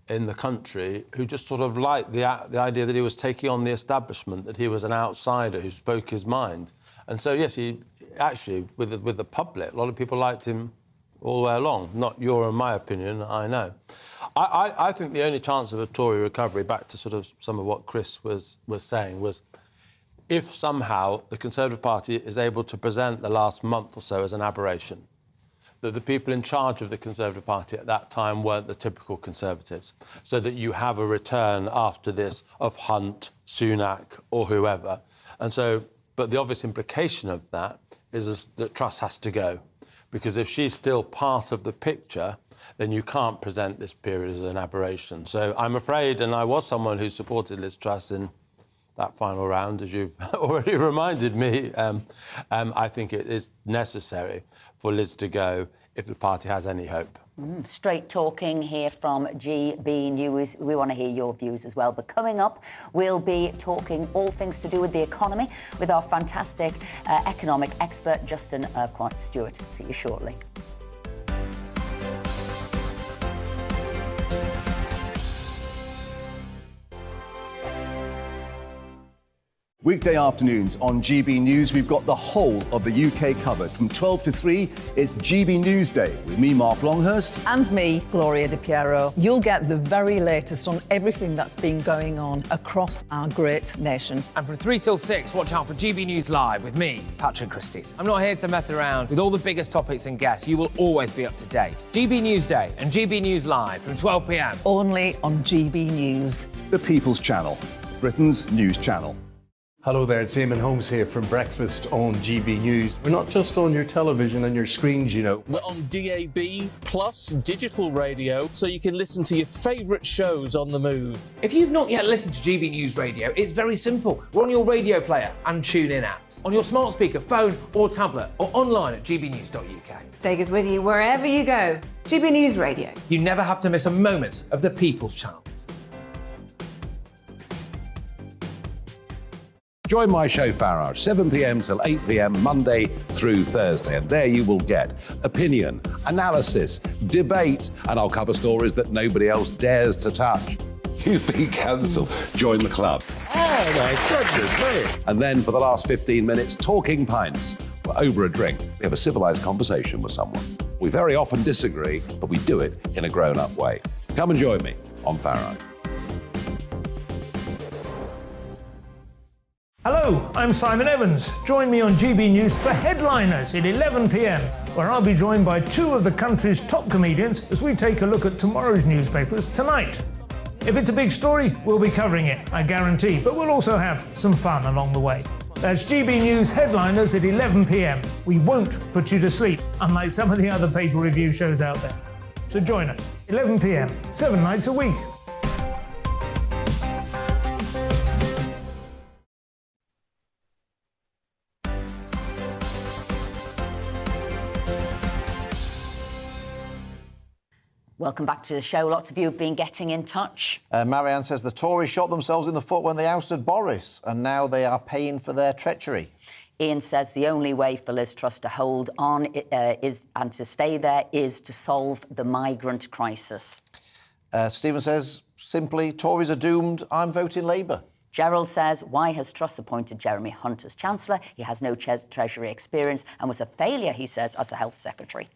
I: in the country who just sort of liked the idea that he was taking on the establishment, that he was an outsider who spoke his mind. And so, yes, he actually, with the public, a lot of people liked him all the way along. Not your and my opinion, I know. I think the only chance of a Tory recovery, back to sort of some of what Chris was saying, was if somehow the Conservative Party is able to present the last month or so as an aberration, that the people in charge of the Conservative Party at that time weren't the typical Conservatives, so that you have a return after this of Hunt, Sunak or whoever. And so, but the obvious implication of that is that Truss has to go, because if she's still part of the picture, then you can't present this period as an aberration. So I'm afraid, and I was someone who supported Liz Truss in that final round, as you've already reminded me, I think it is necessary for Liz to go if the party has any hope.
E: Straight talking here from GB News. We want to hear your views as well. But coming up, we'll be talking all things to do with the economy with our fantastic economic expert, Justin Urquhart-Stewart. See you shortly.
K: Weekday afternoons on GB News, we've got the whole of the UK covered. From 12 to 3, it's GB News Day with me, Mark Longhurst.
L: And me, Gloria De Piero. You'll get the very latest on everything that's been going on across our great nation.
M: And from 3 till 6, watch out for GB News Live with me, Patrick Christys. I'm not here to mess around. With all the biggest topics and guests, you will always be up to date. GB News Day and GB News Live from 12 p.m.
L: Only on GB News.
K: The People's Channel, Britain's news channel.
N: Hello there, it's Eamon Holmes here from Breakfast on GB News. We're not just on your television and your screens, you know.
O: We're on DAB plus digital radio, so you can listen to your favourite shows on the move.
M: If you've not yet listened to GB News Radio, it's very simple. We're on your radio player and tune-in apps, on your smart speaker, phone or tablet, or online at gbnews.uk.
P: Take us with you wherever you go. GB News Radio.
M: You never have to miss a moment of the People's Channel.
B: Join my show, Pharaoh, 7 p.m. till 8 p.m. Monday through Thursday. And there you will get opinion, analysis, debate, and I'll cover stories that nobody else dares to touch. You've been cancelled. Join the club.
A: Oh, my goodness me.
B: And then for the last 15 minutes, talking pints. We're over a drink. We have a civilised conversation with someone. We very often disagree, but we do it in a grown-up way. Come and join me on Pharaoh.
C: Hello, I'm Simon Evans. Join me on GB News for Headliners at 11 p.m, where I'll be joined by two of the country's top comedians as we take a look at tomorrow's newspapers tonight. If it's a big story, we'll be covering it, I guarantee, but we'll also have some fun along the way. That's GB News Headliners at 11 p.m. We won't put you to sleep, unlike some of the other paper review shows out there. So join us, 11 p.m, 7 nights a week.
E: Welcome back to the show. Lots of you have been getting in touch.
D: Marianne says the Tories shot themselves in the foot when they ousted Boris, and now they are paying for their treachery.
E: Ian says the only way for Liz Truss to hold on and to stay there is to solve the migrant crisis.
D: Stephen says, simply, Tories are doomed. I'm voting Labour.
E: Gerald says, why has Truss appointed Jeremy Hunt as Chancellor? He has no Treasury experience and was a failure, he says, as a Health Secretary.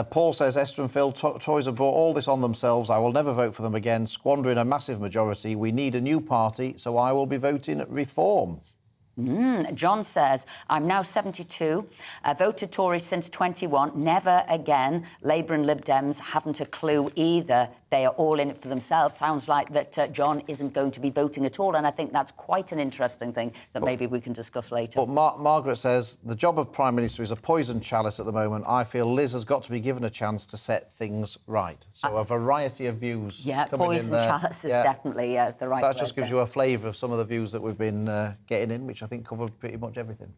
D: Paul says, Esther and Phil, Tories have brought all this on themselves. I will never vote for them again, squandering a massive majority. We need a new party, so I will be voting Reform.
E: John says, I'm now 72, voted Tory since 21, never again. Labour and Lib Dems haven't a clue either. They are all in it for themselves. Sounds like that John isn't going to be voting at all, and I think that's quite an interesting thing that maybe we can discuss later.
D: But Margaret says, the job of Prime Minister is a poison chalice at the moment. I feel Liz has got to be given a chance to set things right. So a variety of views coming
E: poison
D: in there.
E: chalice is definitely the right
D: That
E: word
D: just gives you a flavour of some of the views that we've been getting in, which I think cover pretty much everything.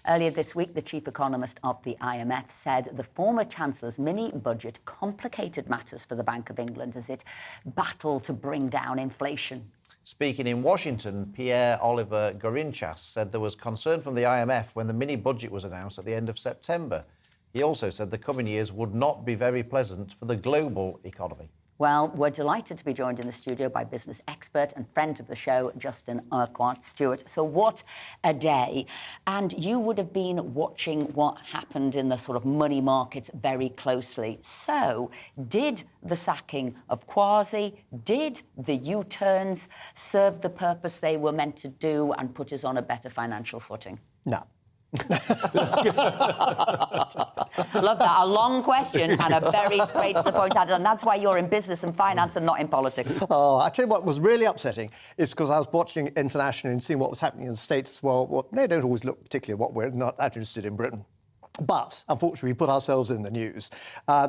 E: Earlier this week, the chief economist of the IMF said the former Chancellor's mini-budget complicated matters for the Bank of England as it battled to bring down inflation.
D: Speaking in Washington, Pierre-Olivier Gourinchas said there was concern from the IMF when the mini-budget was announced at the end of September. He also said the coming years would not be very pleasant for the global economy.
E: Well, we're delighted to be joined in the studio by business expert and friend of the show, Justin Urquhart-Stewart. So what a day. And you would have been watching what happened in the sort of money markets very closely. So did the sacking of Kwasi, did the U-turns serve the purpose they were meant to do and put us on a better financial footing?
S: No.
E: Love that. A long question and a very straight to the point answer. And that's why you're in business and finance and not in politics.
S: Oh, I tell you what was really upsetting is because I was watching internationally and seeing what was happening in the States as well. They don't always look particularly what we're not interested in Britain. But, unfortunately, we put ourselves in the news.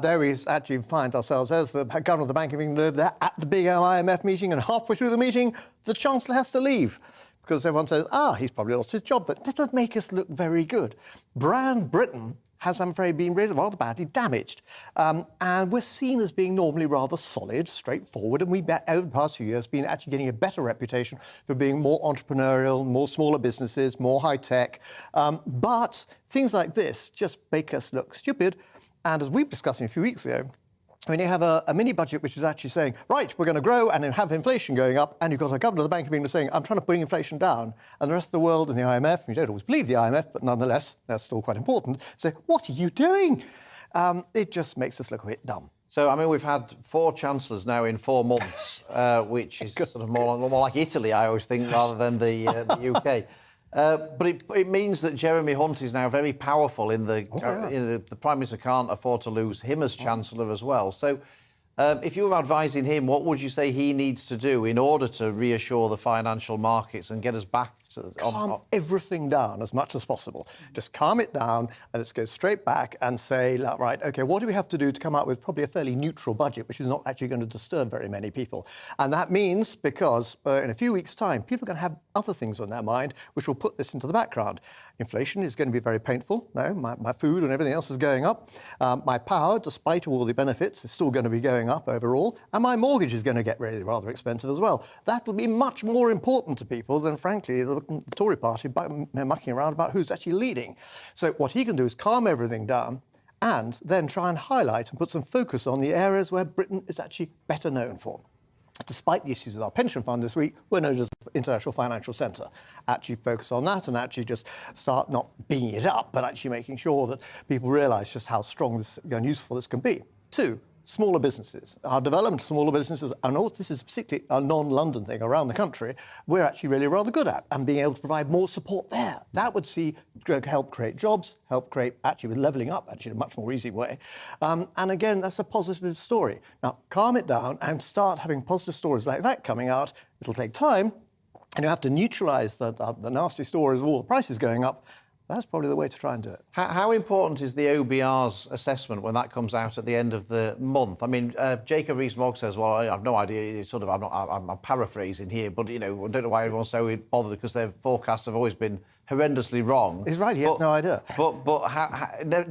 S: There we actually find ourselves as the governor of the Bank of England over there at the big IMF meeting, and halfway through the meeting, the Chancellor has to leave. Because everyone says, he's probably lost his job. That doesn't make us look very good. Brand Britain has, I'm afraid, been really rather badly damaged. And we're seen as being normally rather solid, straightforward, and we've, over the past few years, been actually getting a better reputation for being more entrepreneurial, more smaller businesses, more high-tech. But things like this just make us look stupid. And as we were discussing a few weeks ago, when you have a mini-budget which is actually saying, right, we're going to grow and then have inflation going up, and you've got a governor of the Bank of England saying, I'm trying to bring inflation down, and the rest of the world and the IMF, and you don't always believe the IMF, but nonetheless, that's still quite important, say, what are you doing? It just makes us look a bit dumb.
D: So, I mean, we've had 4 chancellors now in 4 months, which is sort of more like Italy, I always think, rather than the UK. But it means that Jeremy Hunt is now very powerful in the... the Prime Minister can't afford to lose him as Chancellor as well. So if you were advising him, what would you say he needs to do in order to reassure the financial markets and get us back to...
S: Calm everything down as much as possible. Just calm it down and let's go straight back and say, right, OK, what do we have to do to come out with probably a fairly neutral budget, which is not actually going to disturb very many people? And that means because in a few weeks' time, people are going to have other things on their mind which will put this into the background. Inflation is going to be very painful. No, my food and everything else is going up. My power, despite all the benefits, is still going to be going up overall. And my mortgage is going to get really rather expensive as well. That will be much more important to people than, frankly, the Tory party mucking around about who's actually leading. So what he can do is calm everything down and then try and highlight and put some focus on the areas where Britain is actually better known for. Despite the issues with our pension fund this week, we're known as the International Financial Centre. Actually focus on that and actually just start not bigging it up, but actually making sure that people realise just how strong this and useful this can be. 2, smaller businesses. Our development of smaller businesses, and all this is particularly a non-London thing around the country, we're actually really rather good at, and being able to provide more support there. That would help create jobs, help create, actually with levelling up, actually in a much more easy way. And again, that's a positive story. Now, calm it down and start having positive stories like that coming out. It'll take time, and you have to neutralise the nasty stories of all the prices going up. That's probably the way to try and do it.
D: How important is the OBR's assessment when that comes out at the end of the month? I mean, Jacob Rees-Mogg says, well, I have no idea. Sort of, I'm paraphrasing here, but, you know, I don't know why everyone's so bothered because their forecasts have always been horrendously wrong.
S: He's right, he has no idea.
D: But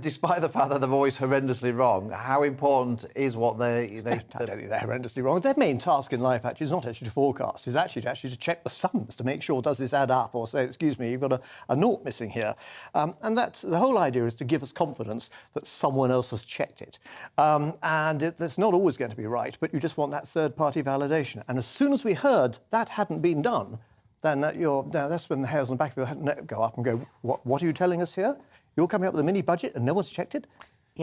D: despite the fact that they're always horrendously wrong, how important is what I don't think
S: they're horrendously wrong. Their main task in life actually is not actually to forecast, it's actually to check the sums to make sure, does this add up, or say, excuse me, you've got a naught missing here. And that's the whole idea, is to give us confidence that someone else has checked it. And it's not always going to be right, but you just want that third-party validation. And as soon as we heard that hadn't been done, then that's when the hairs on the back of your head go up and go, what are you telling us here? You're coming up with a mini-budget and no one's checked it?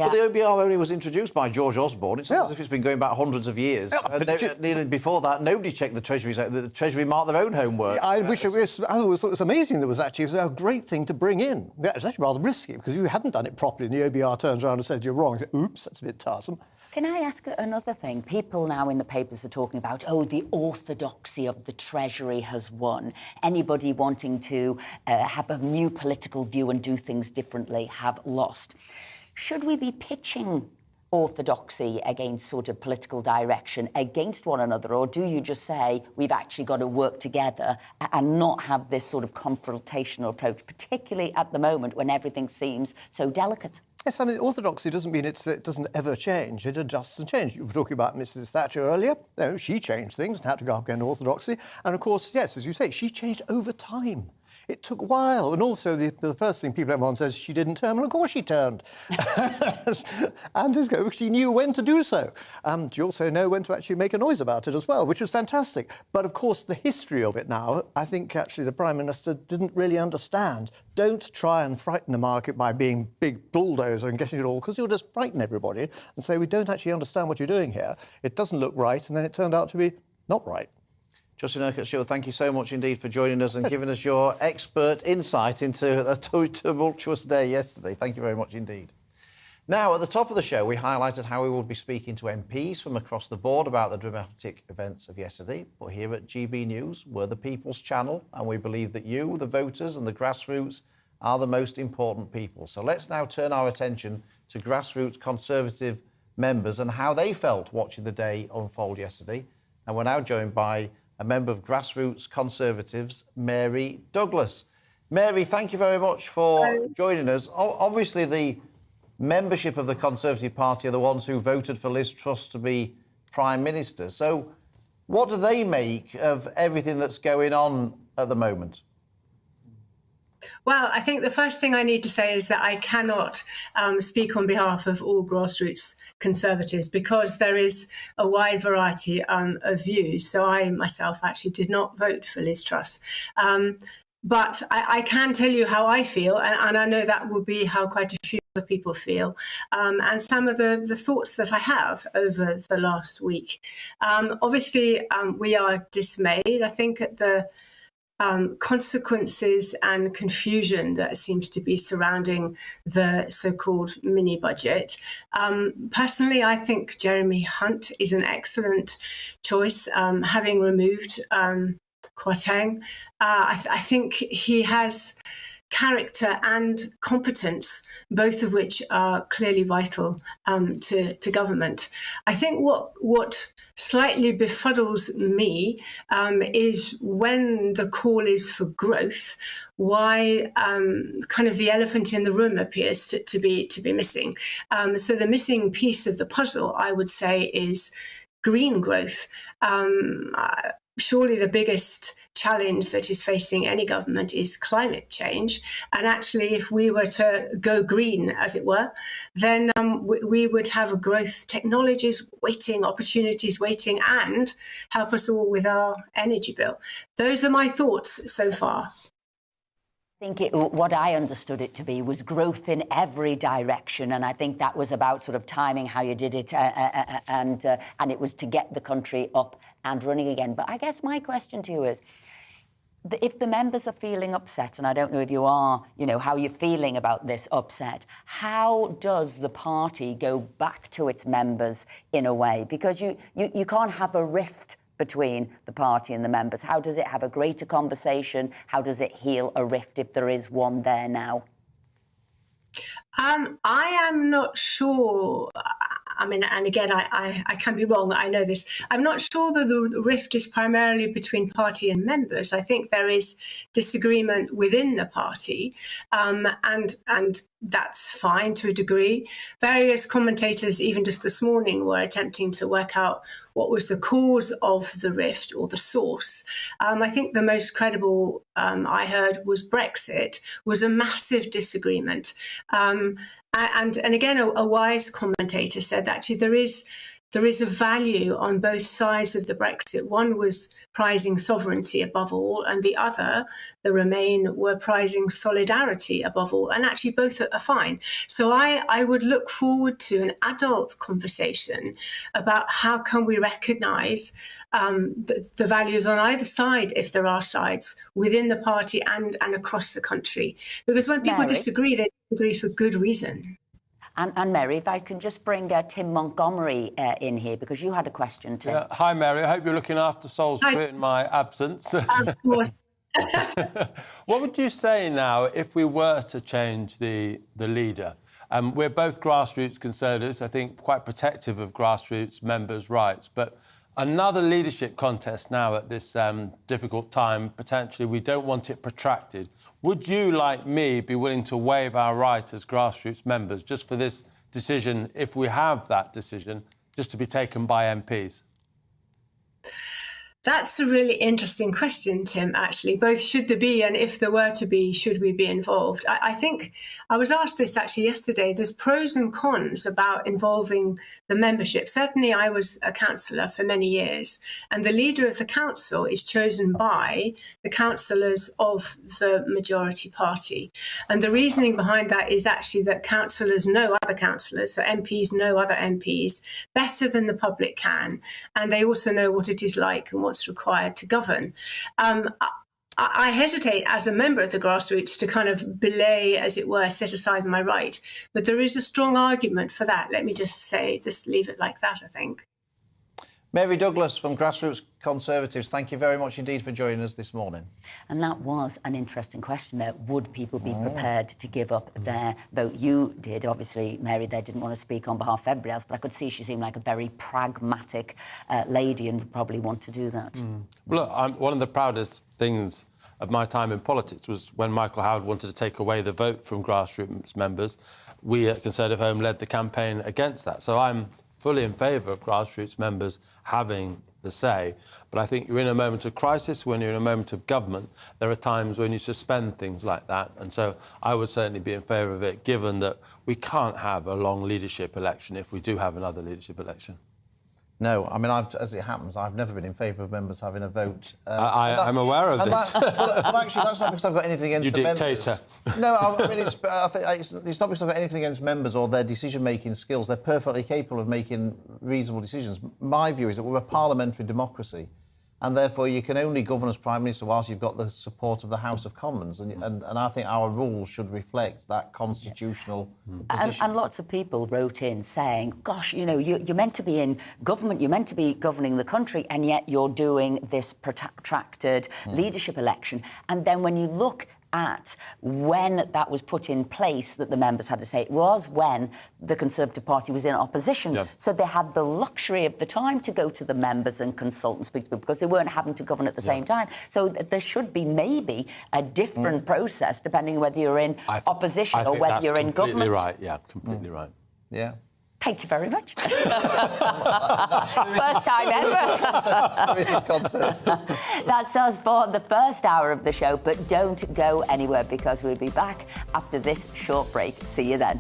D: But the OBR only was introduced by George Osborne. It's not as if it's been going back hundreds of years. Nearly before that, nobody checked the Treasury's. The Treasury marked their own homework.
S: I always thought it was amazing. It was a great thing to bring in. It's actually rather risky because if you hadn't done it properly and the OBR turns around and says you're wrong, you say, oops, that's a bit tiresome.
E: Can I ask another thing? People now in the papers are talking about, the orthodoxy of the Treasury has won. Anybody wanting to have a new political view and do things differently have lost. Should we be pitching orthodoxy against sort of political direction against one another, or do you just say we've actually got to work together and not have this sort of confrontational approach, particularly at the moment when everything seems so delicate?
S: Yes, I mean, orthodoxy doesn't mean it doesn't ever change. It adjusts and changes. You were talking about Mrs. Thatcher earlier. No, she changed things and had to go up against orthodoxy. And, of course, yes, as you say, she changed over time. It took a while. And also, the first thing everyone says, she didn't turn. Well, of course she turned. And she knew when to do so. She also knew when to actually make a noise about it as well, which was fantastic. But, of course, the history of it now, I think actually the Prime Minister didn't really understand. Don't try and frighten the market by being big bulldozer and getting it all, because you'll just frighten everybody and say, we don't actually understand what you're doing here. It doesn't look right. And then it turned out to be not right.
D: Justin Urquhart, thank you so much indeed for joining us and giving us your expert insight into a tumultuous day yesterday. Thank you very much indeed. Now, at the top of the show, we highlighted how we would be speaking to MPs from across the board about the dramatic events of yesterday. But here at GB News, we're the people's channel, and we believe that you, the voters and the grassroots, are the most important people. So let's now turn our attention to grassroots Conservative members and how they felt watching the day unfold yesterday. And we're now joined by a member of Grassroots Conservatives, Mary Douglas. Mary, thank you very much for joining us. Obviously, the membership of the Conservative Party are the ones who voted for Liz Truss to be Prime Minister. So what do they make of everything that's going on at the moment?
T: Well, I think the first thing I need to say is that I cannot speak on behalf of all grassroots Conservatives because there is a wide variety of views. So I myself actually did not vote for Liz Truss. But I can tell you how I feel, and I know that will be how quite a few other people feel, and some of the thoughts that I have over the last week. Obviously, we are dismayed, I think, at the consequences and confusion that seems to be surrounding the so-called mini budget. Personally, I think Jeremy Hunt is an excellent choice, having removed Kwarteng. I think he has character and competence, both of which are clearly vital to government. I think what slightly befuddles me is when the call is for growth, why kind of the elephant in the room appears to be missing. So the missing piece of the puzzle, I would say, is green growth. Surely the biggest challenge that is facing any government is climate change. And actually, if we were to go green, as it were, then we would have growth technologies waiting, opportunities waiting, and help us all with our energy bill. Those are my thoughts so far.
E: I think what I understood it to be was growth in every direction, and I think that was about sort of timing how you did it, and it was to get the country up and running again. But I guess my question to you is, if the members are feeling upset, and I don't know if you are, how you're feeling about this upset, how does the party go back to its members in a way? Because you can't have a rift between the party and the members. How does it have a greater conversation? How does it heal a rift if there is one there now?
T: I am not sure. I mean, and again, I can be wrong. I know this. I'm not sure that the rift is primarily between party and members. I think there is disagreement within the party, and that's fine to a degree. Various commentators, even just this morning, were attempting to work out what was the cause of the rift or the source. I think the most credible I heard was Brexit was a massive disagreement. And again, a wise commentator said that actually there is there is a value on both sides of the Brexit. One was prizing sovereignty above all, and the other, the Remain, were prizing solidarity above all. And actually both are fine. So I would look forward to an adult conversation about how can we recognise the values on either side, if there are sides, within the party and across the country. Because when people disagree, they disagree for good reason.
E: And Mary, if I can just bring Tim Montgomery in here, because you had a question, Tim.
I: Yeah. Hi, Mary. I hope you're looking after Salisbury in my absence.
T: Of course.
I: What would you say now if we were to change the leader? We're both grassroots Conservatives, I think quite protective of grassroots members' rights, but another leadership contest now at this difficult time, potentially, we don't want it protracted. Would you, like me, be willing to waive our right as grassroots members just for this decision, if we have that decision, just to be taken by MPs?
T: That's a really interesting question, Tim, actually. Both should there be and if there were to be, should we be involved? I think I was asked this actually yesterday. There's pros and cons about involving the membership. Certainly, I was a councillor for many years, and the leader of the council is chosen by the councillors of the majority party. And the reasoning behind that is actually that councillors know other councillors, so MPs know other MPs better than the public can, and they also know what it is like and what's required to govern. I hesitate as a member of the grassroots to kind of belay, as it were, set aside my right. But there is a strong argument for that. Let me just leave it like that, I think.
D: Mary Douglas from Grassroots Conservatives, thank you very much indeed for joining us this morning.
E: And that was an interesting question there. Would people be prepared to give up their vote? You did, obviously, Mary, they didn't want to speak on behalf of everybody else, but I could see she seemed like a very pragmatic lady and would probably want to do that.
I: Well, look, one of the proudest things of my time in politics was when Michael Howard wanted to take away the vote from grassroots members. We at Conservative Home led the campaign against that. So I'm fully in favour of grassroots members having the say. But I think you're in a moment of crisis, when you're in a moment of government, there are times when you suspend things like that. And so I would certainly be in favour of it, given that we can't have a long leadership election if we do have another leadership election.
D: No, I mean, as it happens, I've never been in favour of members having a vote.
I: I'm aware of this.
D: But actually, that's not because I've got anything against the members. You
I: dictator.
D: No, I mean, it's not because I've got anything against members or their decision-making skills. They're perfectly capable of making reasonable decisions. My view is that we're a parliamentary democracy, and therefore you can only govern as Prime Minister whilst you've got the support of the House of Commons. And I think our rules should reflect that constitutional position.
E: And lots of people wrote in saying, gosh, you know, you're meant to be in government, you're meant to be governing the country, and yet you're doing this protracted leadership election. And then when you look at when that was put in place, that the members had to say, it was when the Conservative Party was in opposition. Yeah. So they had the luxury of the time to go to the members and consult and speak to people because they weren't having to govern at the same time. So there should be maybe a different process depending on whether you're in opposition or whether you're in government.
I: Right, yeah, completely right.
D: Yeah.
E: Thank you very much. First time ever. That's us for the first hour of the show, but don't go anywhere because we'll be back after this short break. See you then.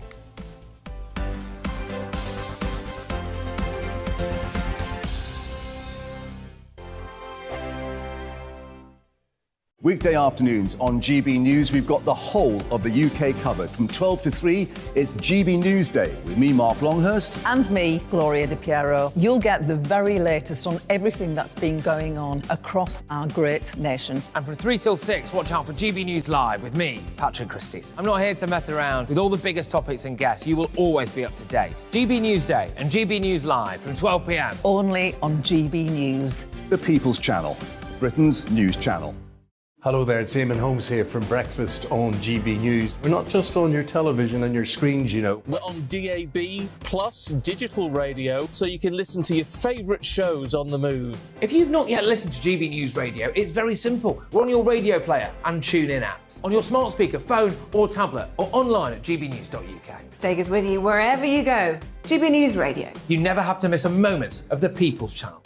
K: Weekday afternoons on GB News, we've got the whole of the UK covered. From 12 to 3, it's GB News Day with me, Mark Longhurst.
L: And me, Gloria De Piero. You'll get the very latest on everything that's been going on across our great nation.
M: And from 3 till 6, watch out for GB News Live with me, Patrick Christys. I'm not here to mess around. With all the biggest topics and guests, you will always be up to date. GB News Day and GB News Live from 12 p.m.
L: Only on GB News.
K: The People's Channel, Britain's news channel.
N: Hello there, it's Eamon Holmes here from Breakfast on GB News. We're not just on your television and your screens, you know.
O: We're on DAB plus digital radio, so you can listen to your favourite shows on the move.
M: If you've not yet listened to GB News Radio, it's very simple. We're on your radio player and TuneIn apps, on your smart speaker, phone or tablet, or online at gbnews.uk.
P: Take us with you wherever you go. GB News Radio.
M: You never have to miss a moment of the People's Channel.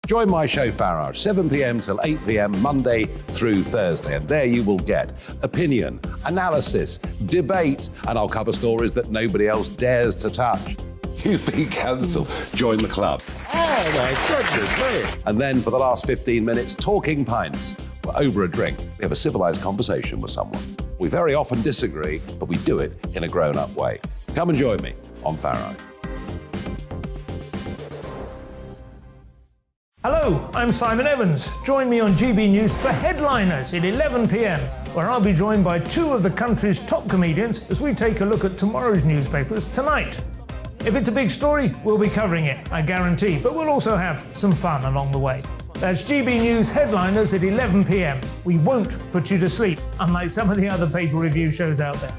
B: Join my show Pharaoh, 7 p.m. till 8 p.m. Monday through Thursday, and there you will get opinion, analysis, debate, and I'll cover stories that nobody else dares to touch. You've been cancelled. Join the club.
A: Oh my goodness me.
B: And then for the last 15 minutes, talking pints. We're over a drink. We have a civilised conversation with someone. We very often disagree, but we do it in a grown-up way. Come and join me on Pharaoh.
C: Hello, I'm Simon Evans. Join me on GB News for Headliners at 11 p.m, where I'll be joined by two of the country's top comedians as we take a look at tomorrow's newspapers tonight. If it's a big story, we'll be covering it, I guarantee, but we'll also have some fun along the way. That's GB News Headliners at 11 p.m. We won't put you to sleep, unlike some of the other paper review shows out there.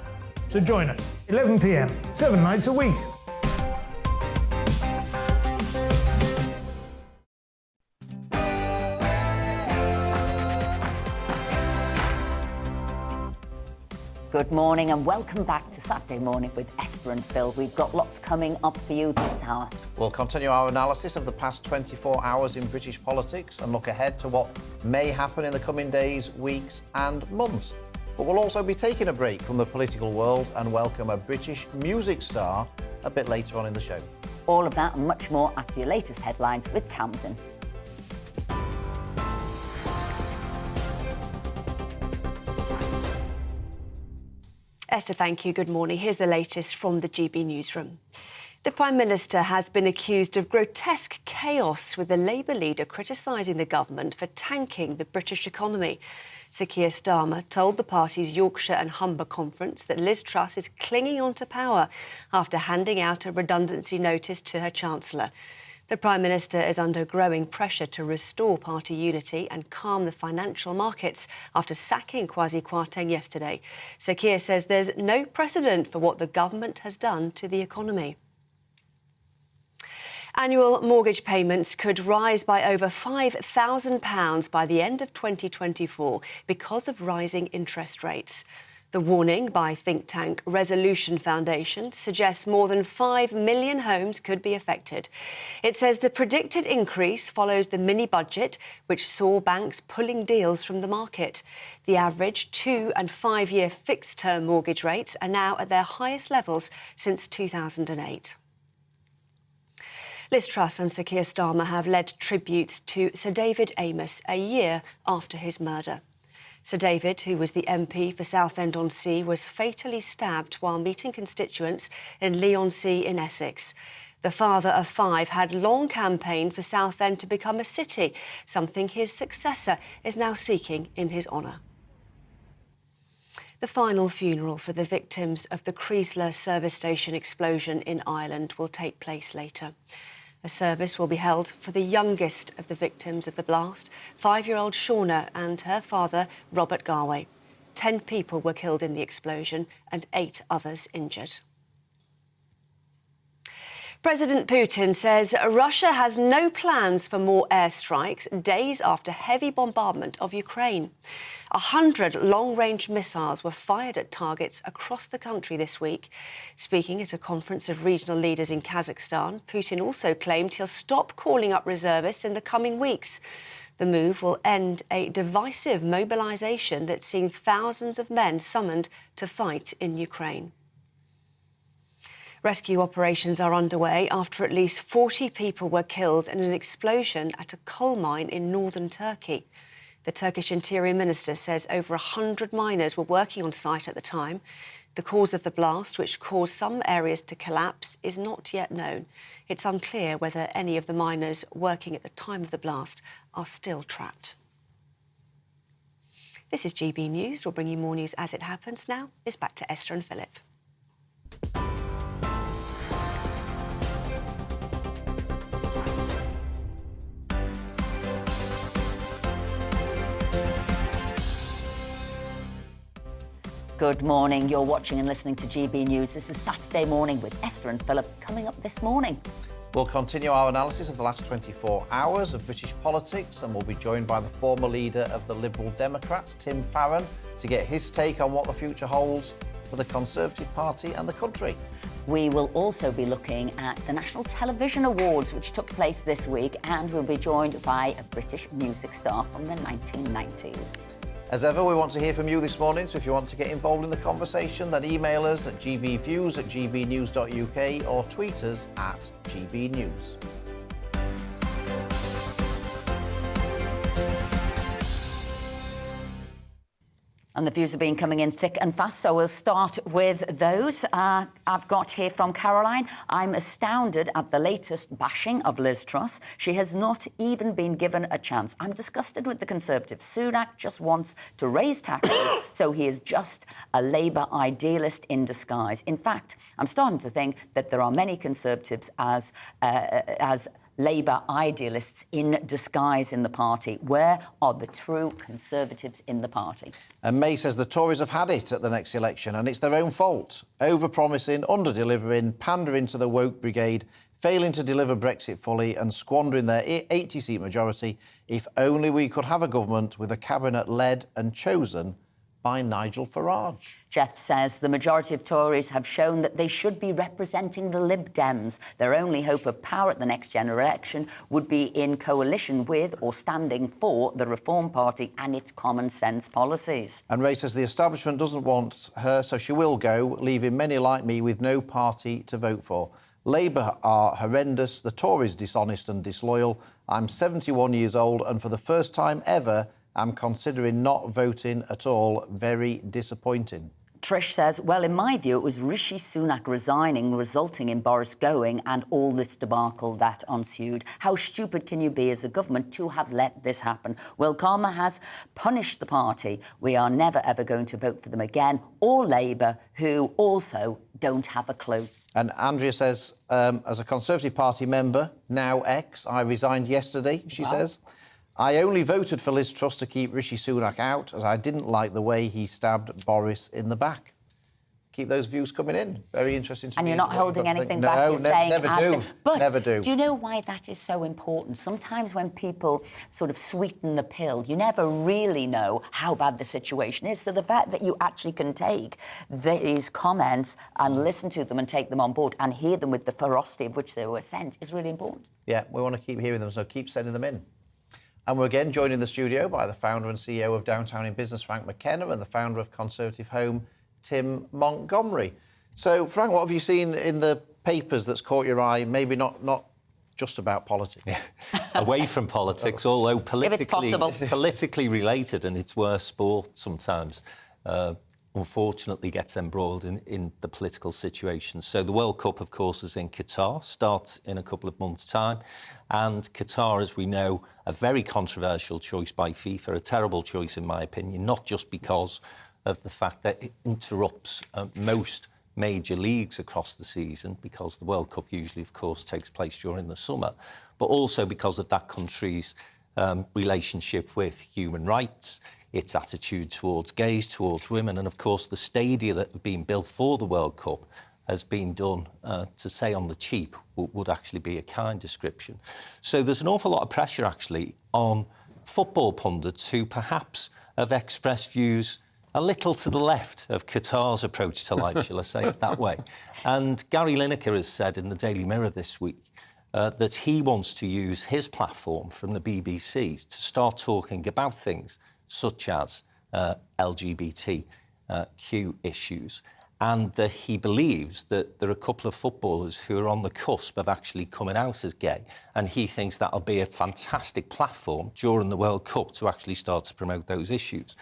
C: So join us, 11 p.m, 7 nights a week.
E: Good morning and welcome back to Saturday Morning with Esther and Phil. We've got lots coming up for you this hour.
D: We'll continue our analysis of the past 24 hours in British politics and look ahead to what may happen in the coming days, weeks and months. But we'll also be taking a break from the political world and welcome a British music star a bit later on in the show.
E: All of that and much more after your latest headlines with Tamsin.
F: Esther, thank you. Good morning. Here's the latest from the GB newsroom. The Prime Minister has been accused of grotesque chaos, with the Labour leader criticising the government for tanking the British economy. Sir Keir Starmer told the party's Yorkshire and Humber conference that Liz Truss is clinging on to power after handing out a redundancy notice to her Chancellor. The Prime Minister is under growing pressure to restore party unity and calm the financial markets after sacking Kwasi Kwarteng yesterday. Sir Keir says there's no precedent for what the government has done to the economy. Annual mortgage payments could rise by over £5,000 by the end of 2024 because of rising interest rates. The warning by think tank Resolution Foundation suggests more than 5 million homes could be affected. It says the predicted increase follows the mini-budget, which saw banks pulling deals from the market. The average 2- and 5-year fixed-term mortgage rates are now at their highest levels since 2008. Liz Truss and Sir Keir Starmer have led tributes to Sir David Amess a year after his murder. Sir David, who was the MP for Southend-on-Sea, was fatally stabbed while meeting constituents in Leigh-on-Sea in Essex. The father of 5 had long campaigned for Southend to become a city, something his successor is now seeking in his honour. The final funeral for the victims of the Chrysler service station explosion in Ireland will take place later. A service will be held for the youngest of the victims of the blast, 5-year-old Shauna and her father, Robert Garway. 10 people were killed in the explosion and 8 others injured. President Putin says Russia has no plans for more airstrikes days after heavy bombardment of Ukraine. 100 long-range missiles were fired at targets across the country this week. Speaking at a conference of regional leaders in Kazakhstan, Putin also claimed he'll stop calling up reservists in the coming weeks. The move will end a divisive mobilisation that's seen thousands of men summoned to fight in Ukraine. Rescue operations are underway after at least 40 people were killed in an explosion at a coal mine in northern Turkey. The Turkish Interior Minister says over 100 miners were working on site at the time. The cause of the blast, which caused some areas to collapse, is not yet known. It's unclear whether any of the miners working at the time of the blast are still trapped. This is GB News. We'll bring you more news as it happens now. It's back to Esther and Philip.
E: Good morning. You're watching and listening to GB News. This is Saturday Morning with Esther and Philip. Coming up this morning,
D: we'll continue our analysis of the last 24 hours of British politics, and we'll be joined by the former leader of the Liberal Democrats, Tim Farron, to get his take on what the future holds for the Conservative Party and the country.
E: We will also be looking at the National Television Awards, which took place this week, and we'll be joined by a British music star from the 1990s.
D: As ever, we want to hear from you this morning, so if you want to get involved in the conversation, then email us at gbviews@gbnews.uk or tweet us at gbnews.
E: And the views have been coming in thick and fast, so we'll start with those. I've got here from Caroline. I'm astounded at the latest bashing of Liz Truss. She has not even been given a chance. I'm disgusted with the Conservatives. Sunak just wants to raise taxes, so he is just a Labour idealist in disguise. In fact, I'm starting to think that there are many Conservatives as Labour idealists in disguise in the party. Where are the true Conservatives in the party?
D: And May says the Tories have had it at the next election and it's their own fault. Over-promising, under-delivering, pandering to the woke brigade, failing to deliver Brexit fully and squandering their 80-seat majority. If only we could have a government with a cabinet led and chosen by Nigel Farage.
E: Jeff says the majority of Tories have shown that they should be representing the Lib Dems. Their only hope of power at the next general election would be in coalition with or standing for the Reform Party and its common sense policies.
D: And Ray says the establishment doesn't want her, so she will go, leaving many like me with no party to vote for. Labour are horrendous, the Tories dishonest and disloyal. I'm 71 years old and for the first time ever, I'm considering not voting at all. Very disappointing.
E: Trish says, well, in my view, it was Rishi Sunak resigning, resulting in Boris going and all this debacle that ensued. How stupid can you be as a government to have let this happen? Will Karma has punished the party. We are never, ever going to vote for them again, or Labour, who also don't have a clue.
D: And Andrea says, as a Conservative Party member, now ex, I resigned yesterday, she says. I only voted for Liz Truss to keep Rishi Sunak out, as I didn't like the way he stabbed Boris in the back. Keep those views coming in. Very interesting to
E: And you're not holding anything back.
D: No,
E: you're saying
D: never do.
E: But
D: never do.
E: Do you know why that is so important? Sometimes when people sort of sweeten the pill, you never really know how bad the situation is. So the fact that you actually can take these comments and listen to them and take them on board and hear them with the ferocity of which they were sent is really important.
D: Yeah, we want to keep hearing them, so keep sending them in. And we're again joined in the studio by the founder and CEO of Downtown in Business, Frank McKenna, and the founder of Conservative Home, Tim Montgomery. So, Frank, what have you seen in the papers that's caught your eye? Maybe not just about politics.
J: Away from politics, although politically related, and it's worse sport sometimes. Unfortunately gets embroiled in the political situation. So the World Cup, of course, is in Qatar, starts in a couple of months' time. And Qatar, as we know, a very controversial choice by FIFA, a terrible choice, in my opinion, not just because of the fact that it interrupts most major leagues across the season, because the World Cup usually, of course, takes place during the summer, but also because of that country's relationship with human rights, its attitude towards gays, towards women, and of course the stadia that have been built for the World Cup has been done, to say on the cheap, would actually be a kind description. So there's an awful lot of pressure actually on football pundits who perhaps have expressed views a little to the left of Qatar's approach to life, shall I say it that way. And Gary Lineker has said in the Daily Mirror this week that he wants to use his platform from the BBC to start talking about things such as LGBTQ issues, and that he believes that there are a couple of footballers who are on the cusp of actually coming out as gay, and he thinks that'll be a fantastic platform during the World Cup to actually start to promote those issues.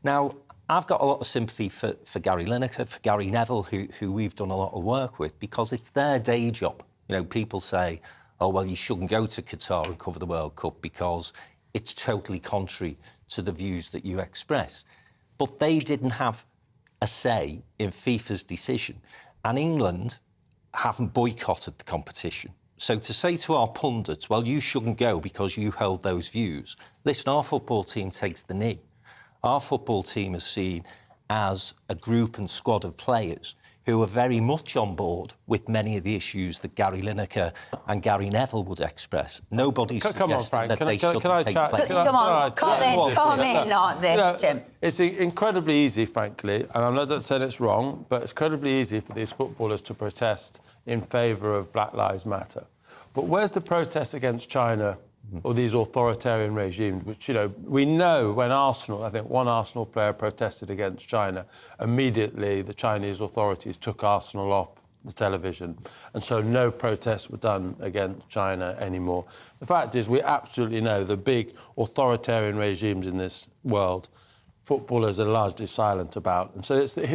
J: Now, I've got a lot of sympathy for Gary Lineker, for Gary Neville, who we've done a lot of work with, because it's their day job. You know, people say, oh, well, you shouldn't go to Qatar and cover the World Cup because it's totally contrary to the views that you express. But they didn't have a say in FIFA's decision, and England haven't boycotted the competition. So to say to our pundits, well, you shouldn't go because you hold those views, listen, our football team takes the knee. Our football team is seen as a group and squad of players who are very much on board with many of the issues that Gary Lineker and Gary Neville would express. Nobody's suggesting that they shouldn't take place.
E: Come on, come in like this, Tim.
I: It's incredibly easy, frankly, and I'm not saying it's wrong, but it's incredibly easy for these footballers to protest in favour of Black Lives Matter. But where's the protest against China or these authoritarian regimes, which, we know when Arsenal, I think one Arsenal player protested against China, immediately the Chinese authorities took Arsenal off the television. And so no protests were done against China anymore. The fact is, we absolutely know the big authoritarian regimes in this world, footballers are largely silent about. And so it's the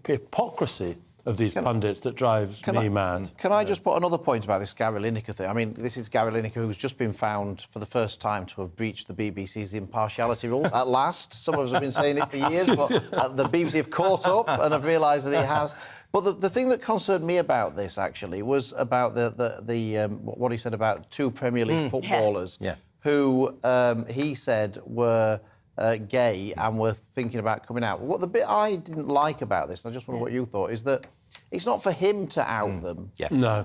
I: hypocrisy of these pundits that drives me mad.
D: Can I just put another point about this Gary Lineker thing? I mean, this is Gary Lineker who's just been found for the first time to have breached the BBC's impartiality rules. At last, some of us have been saying it for years, but the BBC have caught up and have realised that he has. But the thing that concerned me about this, actually, was about what he said about two Premier League footballers who he said were gay and were thinking about coming out. What the bit I didn't like about this, and I just wonder what you thought, is that it's not for him to out them.
I: No.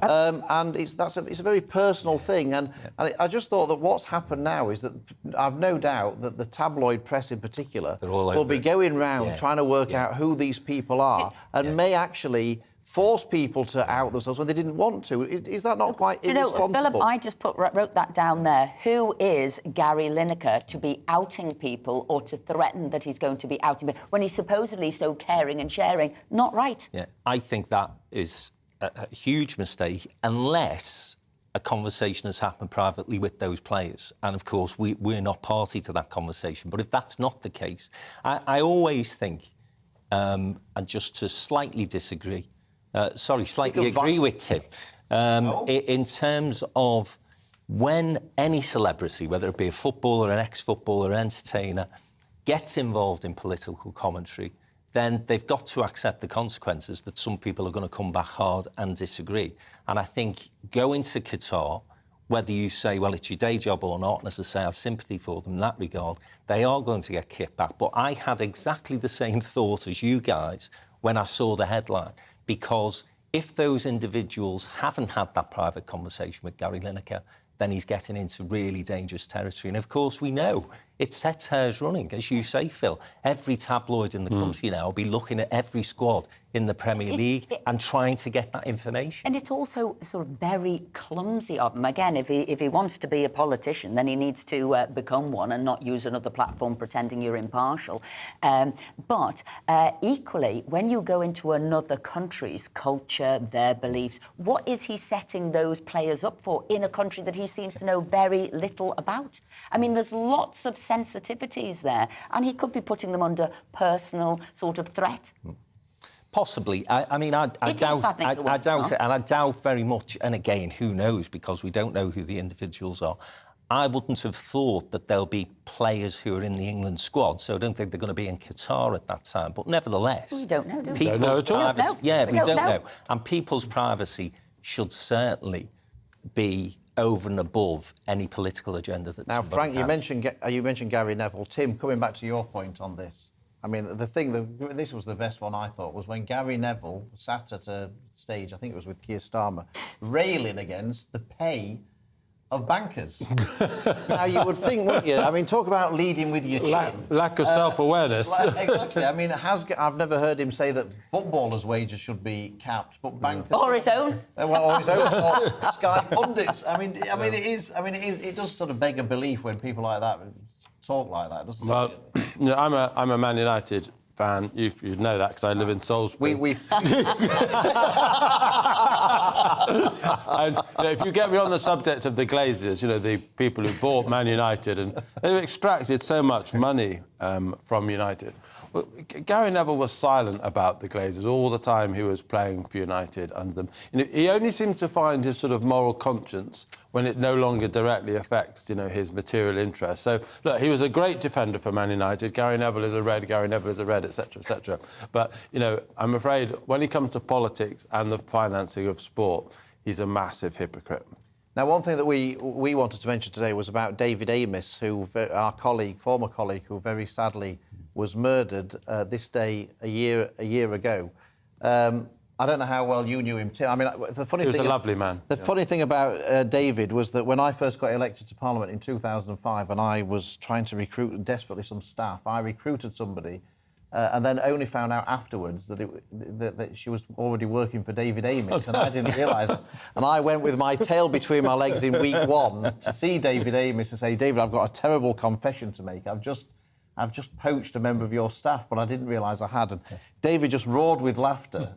D: And it's a very personal thing. And I just thought that what's happened now is that I've no doubt that the tabloid press in particular will be going round trying to work out who these people are and may actually force people to out themselves when they didn't want to. Is that not quite irresponsible?
E: Philip, I just wrote that down there. Who is Gary Lineker to be outing people or to threaten that he's going to be outing people when he's supposedly so caring and sharing? Not right.
J: Yeah, I think that is a huge mistake unless a conversation has happened privately with those players. And, of course, we're not party to that conversation. But if that's not the case, I always think, and just to slightly disagree, slightly agree with Tim. In terms of when any celebrity, whether it be a footballer, an ex-footballer, an entertainer, gets involved in political commentary, then they've got to accept the consequences that some people are going to come back hard and disagree. And I think going to Qatar, whether you say, well, it's your day job or not, and as I say, I have sympathy for them in that regard, they are going to get kicked back. But I had exactly the same thought as you guys when I saw the headline. Because if those individuals haven't had that private conversation with Gary Lineker, then he's getting into really dangerous territory. And, of course, we know it sets hairs running. As you say, Phil, every tabloid in the country now will be looking at every squad in the Premier League and trying to get that information.
E: And it's also sort of very clumsy of him. Again, if he wants to be a politician, then he needs to become one and not use another platform pretending you're impartial. But equally, when you go into another country's culture, their beliefs, what is he setting those players up for in a country that he seems to know very little about? I mean, there's lots of sensitivities there, and he could be putting them under personal sort of threat.
J: Possibly. I doubt it, and I doubt very much, and again, who knows, because we don't know who the individuals are. I wouldn't have thought that there'll be players who are in the England squad, so I don't think they're going to be in Qatar at that time. But nevertheless...
E: We don't know, do we?
J: People's
I: don't know at
J: privacy,
I: all.
J: yeah, we don't know. And people's privacy should certainly be over and above any political agenda that
D: now, Frank,
J: has.
D: you mentioned Gary Neville. Tim, coming back to your point on this, I mean, this was the best one I thought, was when Gary Neville sat at a stage, I think it was with Keir Starmer, railing against the pay of bankers. Now, you would think, wouldn't you? I mean, talk about leading with your chin.
I: Lack of self-awareness.
D: Exactly. I mean, I've never heard him say that footballers' wages should be capped, but bankers...
E: Or his own.
D: Or his own, or Sky pundits. It does sort of beg a belief when people like that talk like that, doesn't it?
I: Well, I'm a Man United fan. You know that because I live in Salisbury. And if you get me on the subject of the Glazers, the people who bought Man United, and they've extracted so much money from United. Well, Gary Neville was silent about the Glazers all the time he was playing for United under them. He only seemed to find his sort of moral conscience when it no longer directly affects, his material interests. So, look, he was a great defender for Man United. Gary Neville is a Red, etc., etc. But, I'm afraid when he comes to politics and the financing of sport, he's a massive hypocrite.
D: Now, one thing that we wanted to mention today was about David Amess, our former colleague, who very sadly was murdered this day a year ago. I don't know how well you knew him, Tim. I mean, the funny thing...
I: He was a lovely man.
D: The funny thing about David was that when I first got elected to Parliament in 2005 and I was trying to recruit desperately some staff, I recruited somebody and then only found out afterwards that she was already working for David Amess, and I didn't realise it. And I went with my tail between my legs in week 1 to see David Amess and say, David, I've got a terrible confession to make. I've just poached a member of your staff, but I didn't realise I had. And David just roared with laughter,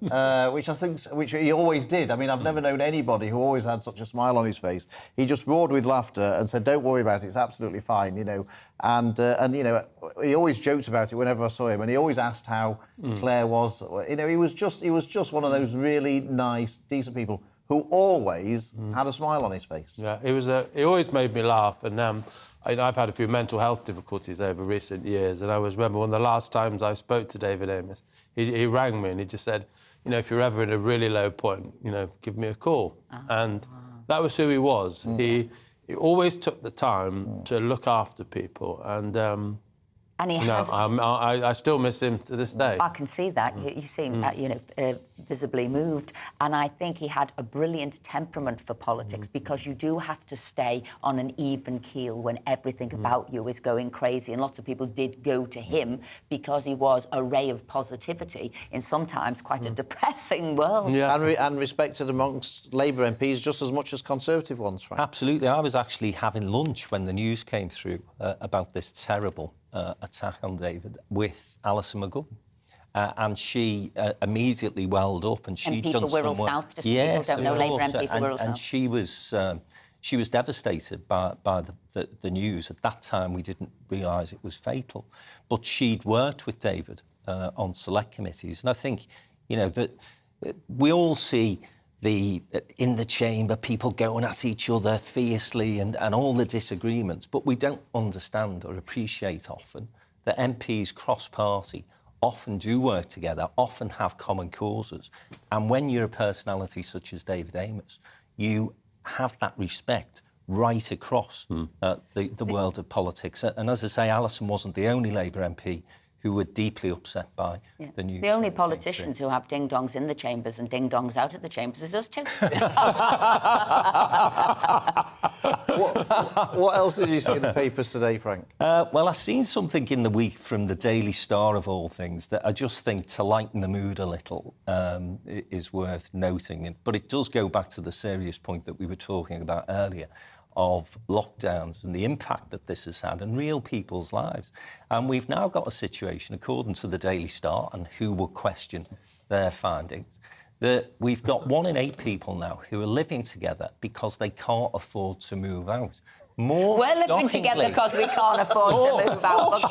D: which he always did. I mean, I've never known anybody who always had such a smile on his face. He just roared with laughter and said, "Don't worry about it. It's absolutely fine," you know. And you know, he always joked about it whenever I saw him, and he always asked how Claire was. You know, he was just one of those really nice, decent people who always had a smile on his face.
I: Yeah, he always made me laugh, and. I've had a few mental health difficulties over recent years, and I remember one of the last times I spoke to David Amess, he rang me and he just said, you know, if you're ever in a really low point, you know, give me a call. And that was who he was. He always took the time to look after people, and he had... I still miss him to this day.
E: I can see that. You seem, you know, visibly moved. And I think he had a brilliant temperament for politics because you do have to stay on an even keel when everything about you is going crazy. And lots of people did go to him because he was a ray of positivity in sometimes quite a depressing world.
D: Yeah. And respected amongst Labour MPs just as much as Conservative ones, Frank.
J: Absolutely. I was actually having lunch when the news came through about this terrible attack on David with Alison McGovern. And she immediately welled up, and she'd done some work.
E: South, just yes, people don't know Labour MP for Wirral South.
J: And she was devastated by the news. At that time, we didn't realise it was fatal. But she'd worked with David on select committees, and I think, you know, that we all see in the chamber, people going at each other fiercely and all the disagreements, but we don't understand or appreciate often that MPs cross-party often do work together, often have common causes. And when you're a personality such as David Amess, you have that respect right across the world of politics. And as I say, Alison wasn't the only Labour MP who were deeply upset by the news.
E: The only politicians who have ding-dongs in the chambers and ding-dongs out of the chambers is us two.
D: What else did you see in the papers today, Frank?
J: Well, I've seen something in the week from the Daily Star, of all things, that I just think, to lighten the mood a little, is worth noting. But it does go back to the serious point that we were talking about earlier, of lockdowns and the impact that this has had on real people's lives. And we've now got a situation, according to the Daily Star, and who will question their findings, that we've got 1 in 8 people now who are living together because they can't afford to move out. More
E: We're living together because we can't afford to move out.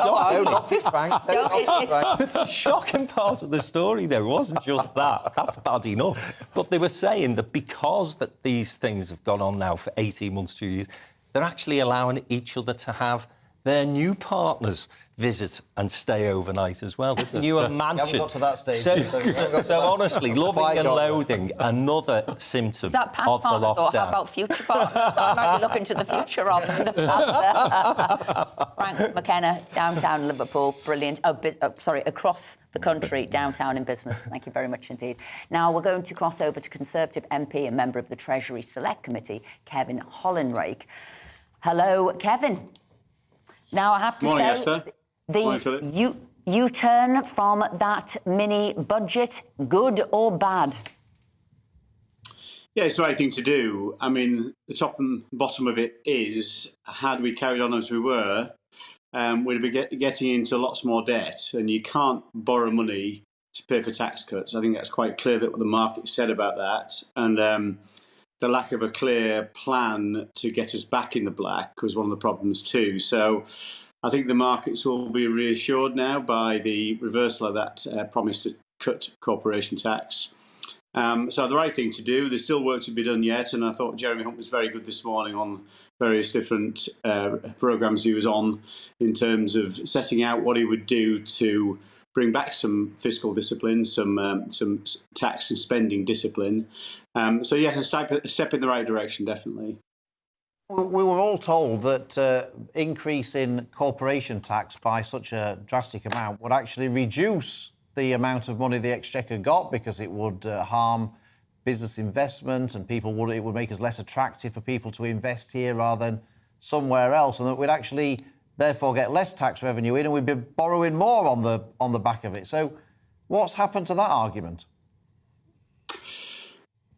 J: The shocking part of the story, though, wasn't just that. That's bad enough. But they were saying that because that these things have gone on now for 18 months, 2 years, they're actually allowing each other to have their new partners visit and stay overnight as well. The newer mansion.
D: You haven't got to that stage.
J: So honestly, loving and loathing, another symptom
E: Is that past
J: of the
E: partners,
J: lockdown.
E: or how about future partners? I might be looking to the future of them. Frank McKenna, downtown Liverpool, brilliant. Across the country, downtown in business. Thank you very much indeed. Now we're going to cross over to Conservative MP and member of the Treasury Select Committee, Kevin Hollinrake. Hello, Kevin. Now, I have to say,
U: Esther.
E: the U-turn from that mini-budget, good or bad?
U: Yeah, it's the right thing to do. I mean, the top and bottom of it is, had we carried on as we were, we'd be getting into lots more debt, and you can't borrow money to pay for tax cuts. I think that's quite clear that what the market said about that. And the lack of a clear plan to get us back in the black was one of the problems too. So I think the markets will be reassured now by the reversal of that promise to cut corporation tax. So the right thing to do. There's still work to be done yet, and I thought Jeremy Hunt was very good this morning on various different programmes he was on in terms of setting out what he would do to bring back some fiscal discipline, some tax and spending discipline. So yes, a step in the right direction, definitely.
D: We were all told that increase in corporation tax by such a drastic amount would actually reduce the amount of money the Exchequer got because it would harm business investment and it would make us less attractive for people to invest here rather than somewhere else, and that we'd actually therefore get less tax revenue in and we'd be borrowing more on the back of it. So what's happened to that argument?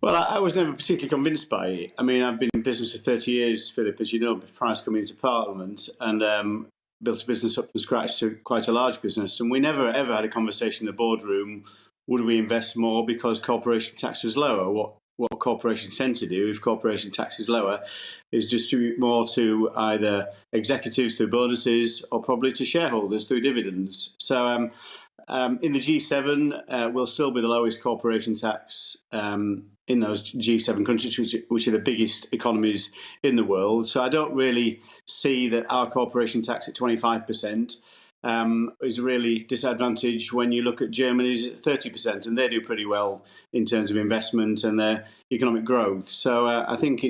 U: Well, I was never particularly convinced by it. I mean, I've been in business for 30 years, Philip, as you know, prior to coming into Parliament, and built a business up from scratch to quite a large business. And we never, ever had a conversation in the boardroom, would we invest more because corporation tax was lower? What corporations tend to do, if corporation tax is lower, is distribute more to either executives through bonuses or probably to shareholders through dividends. So in the G7, we'll still be the lowest corporation tax in those G7 countries, which are the biggest economies in the world. So I don't really see that our corporation tax at 25% is really disadvantaged when you look at Germany's 30%, and they do pretty well in terms of investment and their economic growth. So I think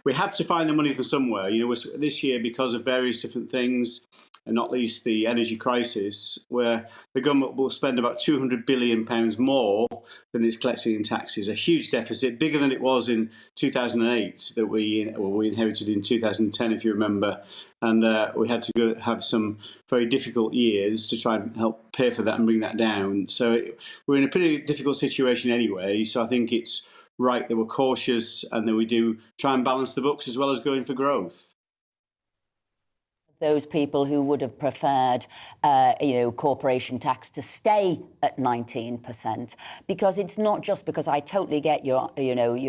U: we have to find the money from somewhere. You know, this year, because of various different things, and not least the energy crisis, where the government will spend about £200 billion more than it's collecting in taxes, a huge deficit, bigger than it was in 2008 that we inherited in 2010, if you remember. And we had to go have some very difficult years to try and help pay for that and bring that down. So we're in a pretty difficult situation anyway. So I think it's right that we're cautious and that we do try and balance the books as well as going for growth.
E: Those people who would have preferred, corporation tax to stay at 19%, because it's not just because I totally get your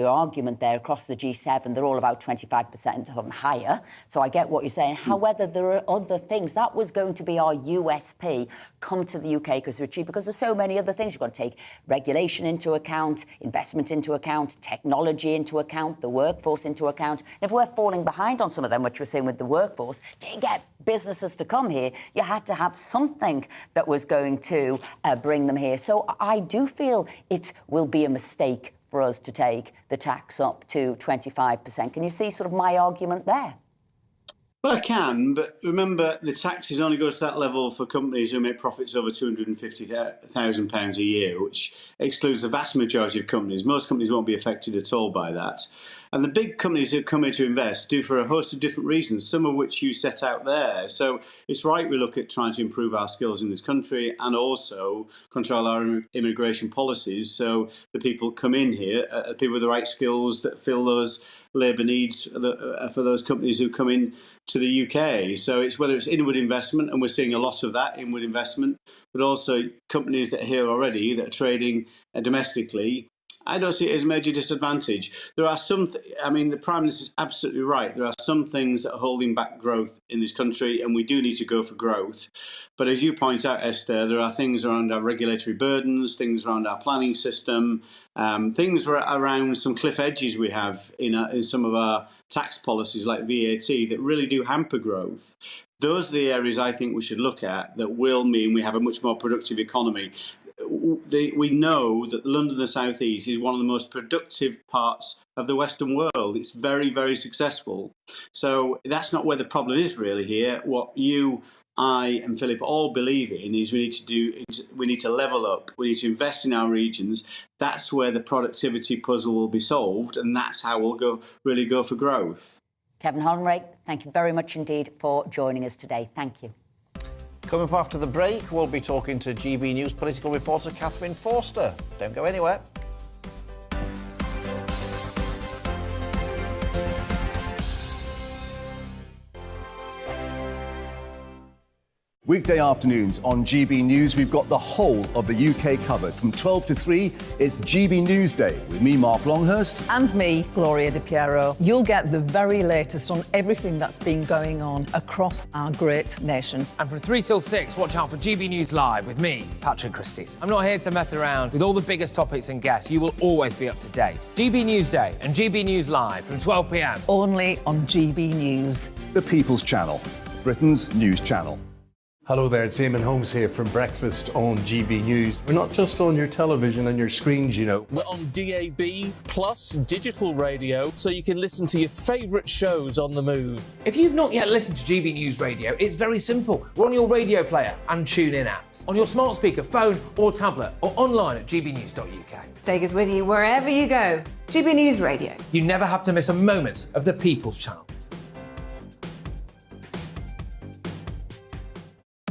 E: argument there across the G7. They're all about 25% and higher. So I get what you're saying. However, there are other things. That was going to be our USP. Come to the UK because we're cheap. Because there's so many other things. You've got to take regulation into account, investment into account, technology into account, the workforce into account. And if we're falling behind on some of them, which we're seeing with the workforce, to get businesses to come here, you had to have something that was going to bring them here. So I do feel it will be a mistake for us to take the tax up to 25%. Can you see sort of my argument there?
U: Well, I can, but remember the taxes only goes to that level for companies who make profits over £250,000 a year, which excludes the vast majority of companies. Most companies won't be affected at all by that. And the big companies who come here to invest do for a host of different reasons, some of which you set out there. So it's right we look at trying to improve our skills in this country and also control our immigration policies so the people come in here, people with the right skills that fill those labour needs for those companies who come in to the UK. So it's whether it's inward investment, and we're seeing a lot of that inward investment, but also companies that are here already that are trading domestically. I don't see it as a major disadvantage. There are some, the Prime Minister is absolutely right. There are some things that are holding back growth in this country, and we do need to go for growth. But as you point out, Esther, there are things around our regulatory burdens, things around our planning system, things around some cliff edges we have in some of our tax policies like VAT that really do hamper growth. Those are the areas I think we should look at that will mean we have a much more productive economy. We know that London and the South East is one of the most productive parts of the Western world. It's very, very successful. So that's not where the problem is really here. What you, I and Philip all believe in is we need to level up. We need to invest in our regions. That's where the productivity puzzle will be solved, and that's how we'll really go for growth.
E: Kevin Hollinrake, thank you very much indeed for joining us today. Thank you.
D: Coming up after the break, we'll be talking to GB News political reporter Catherine Forster. Don't go anywhere.
K: Weekday afternoons on GB News, we've got the whole of the UK covered. From 12 to 3, it's GB News Day with me, Mark Longhurst.
L: And me, Gloria Di Piero. You'll get the very latest on everything that's been going on across our great nation.
M: And from 3 till 6, watch out for GB News Live with me, Patrick Christys. I'm not here to mess around. With all the biggest topics and guests, you will always be up to date. GB News Day and GB News Live from 12 p.m.
L: Only on GB News.
K: The People's Channel, Britain's news channel.
N: Hello there, it's Eamon Holmes here from Breakfast on GB News. We're not just on your television and your screens, you know.
O: We're on DAB plus digital radio, so you can listen to your favourite shows on the move.
M: If you've not yet listened to GB News Radio, it's very simple. We're on your radio player and TuneIn apps, on your smart speaker, phone or tablet, or online at gbnews.uk.
P: Take us with you wherever you go. GB News Radio.
M: You never have to miss a moment of the People's Channel.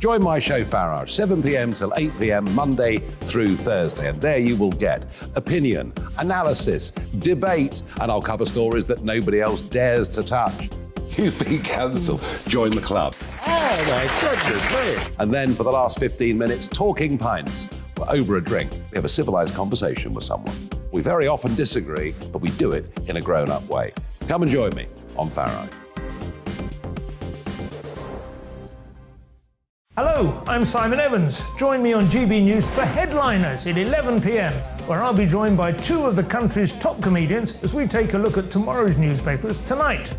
B: Join my show, Pharaoh, 7 p.m. till 8 p.m. Monday through Thursday. And there you will get opinion, analysis, debate, and I'll cover stories that nobody else dares to touch. You've been cancelled. Join the club.
A: Oh, my goodness me.
B: And then for the last 15 minutes, talking pints. We're over a drink. We have a civilised conversation with someone. We very often disagree, but we do it in a grown-up way. Come and join me on Pharaoh.
C: Hello, I'm Simon Evans. Join me on GB News for Headliners at 11 p.m, where I'll be joined by two of the country's top comedians as we take a look at tomorrow's newspapers tonight.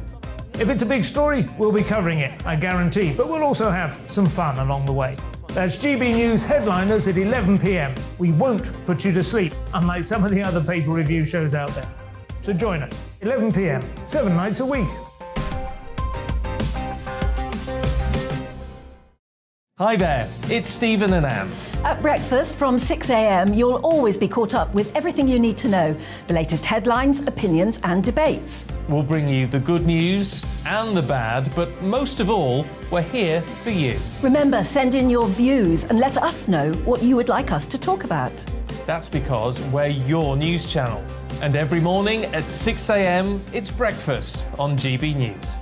C: If it's a big story, we'll be covering it, I guarantee, but we'll also have some fun along the way. That's GB News Headliners at 11 p.m. We won't put you to sleep, unlike some of the other paper review shows out there. So join us, 11 p.m, 7 nights a week.
O: Hi there, it's Stephen and Anne.
G: At breakfast from 6 a.m, you'll always be caught up with everything you need to know, the latest headlines, opinions and debates.
O: We'll bring you the good news and the bad, but most of all, we're here for you.
G: Remember, send in your views and let us know what you would like us to talk about.
O: That's because we're your news channel. And every morning at 6 a.m, it's breakfast on GB News.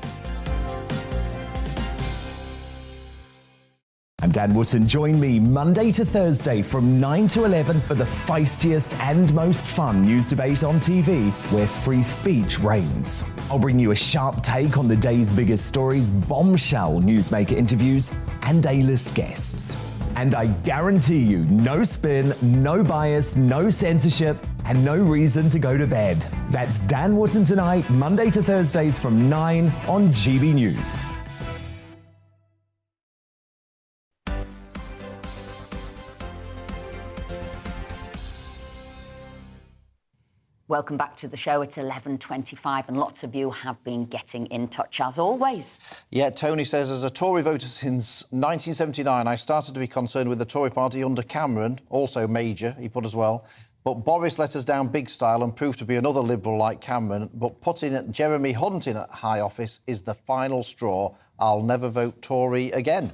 V: I'm Dan Wootton. Join me Monday to Thursday from 9 to 11 for the feistiest and most fun news debate on TV, where free speech reigns. I'll bring you a sharp take on the day's biggest stories, bombshell newsmaker interviews, and A-list guests. And I guarantee you, no spin, no bias, no censorship, and no reason to go to bed. That's Dan Wootton tonight, Monday to Thursdays from 9 on GB News.
E: Welcome back to the show. It's 11:25 and lots of you have been getting in touch as always.
D: Yeah, Tony says, as a Tory voter since 1979, I started to be concerned with the Tory party under Cameron, also Major, he put as well. But Boris let us down big style and proved to be another Liberal like Cameron. But putting Jeremy Hunt in at high office is the final straw. I'll never vote Tory again.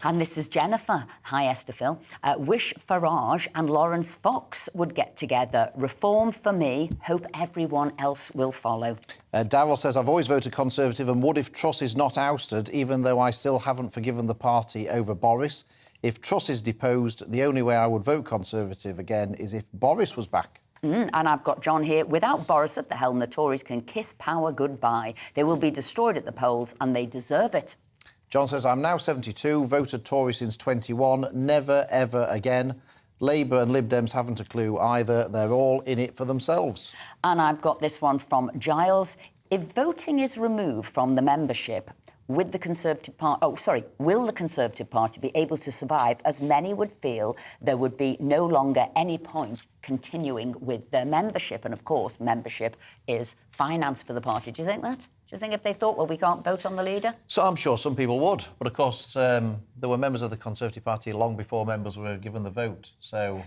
E: And this is Jennifer. Hi, Esther Phil. Wish Farage and Lawrence Fox would get together. Reform for me. Hope everyone else will follow.
D: Darryl says, I've always voted Conservative and would if Truss is not ousted, even though I still haven't forgiven the party over Boris. If Truss is deposed, the only way I would vote Conservative again is if Boris was back.
E: And I've got John here. Without Boris at the helm, the Tories can kiss power goodbye. They will be destroyed at the polls and they deserve it.
D: John says, I'm now 72, voted Tory since 21, never, ever again. Labour and Lib Dems haven't a clue either. They're all in it for themselves.
E: And I've got this one from Giles. If voting is removed from the membership, will the Conservative Party be able to survive, as many would feel there would be no longer any point continuing with their membership? And, of course, membership is finance for the party. Do you think that? Do you think if they thought, well, we can't vote on the leader?
D: So I'm sure some people would. But, of course, there were members of the Conservative Party long before members were given the vote. So...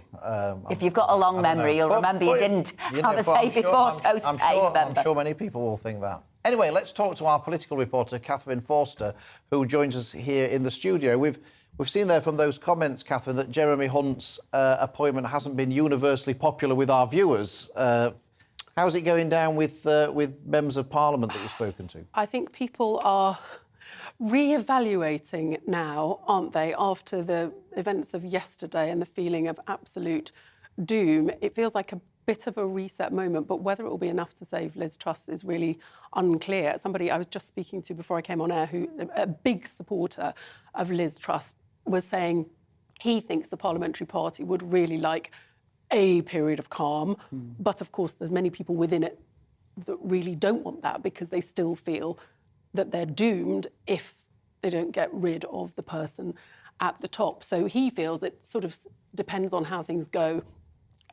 E: if you've got a long memory, you'll remember you didn't have a say before
D: I'm sure many people will think that. Anyway, let's talk to our political reporter, Catherine Forster, who joins us here in the studio. We've seen there from those comments, Catherine, that Jeremy Hunt's appointment hasn't been universally popular with our viewers. How's it going down with members of Parliament that you've spoken to?
W: I think people are re-evaluating now, aren't they, after the events of yesterday and the feeling of absolute doom. It feels like a bit of a reset moment, but whether it will be enough to save Liz Truss is really unclear. Somebody I was just speaking to before I came on air, who a big supporter of Liz Truss, was saying he thinks the Parliamentary Party would really like a period of calm, but of course there's many people within it that really don't want that because they still feel that they're doomed if they don't get rid of the person at the top. So he feels it sort of depends on how things go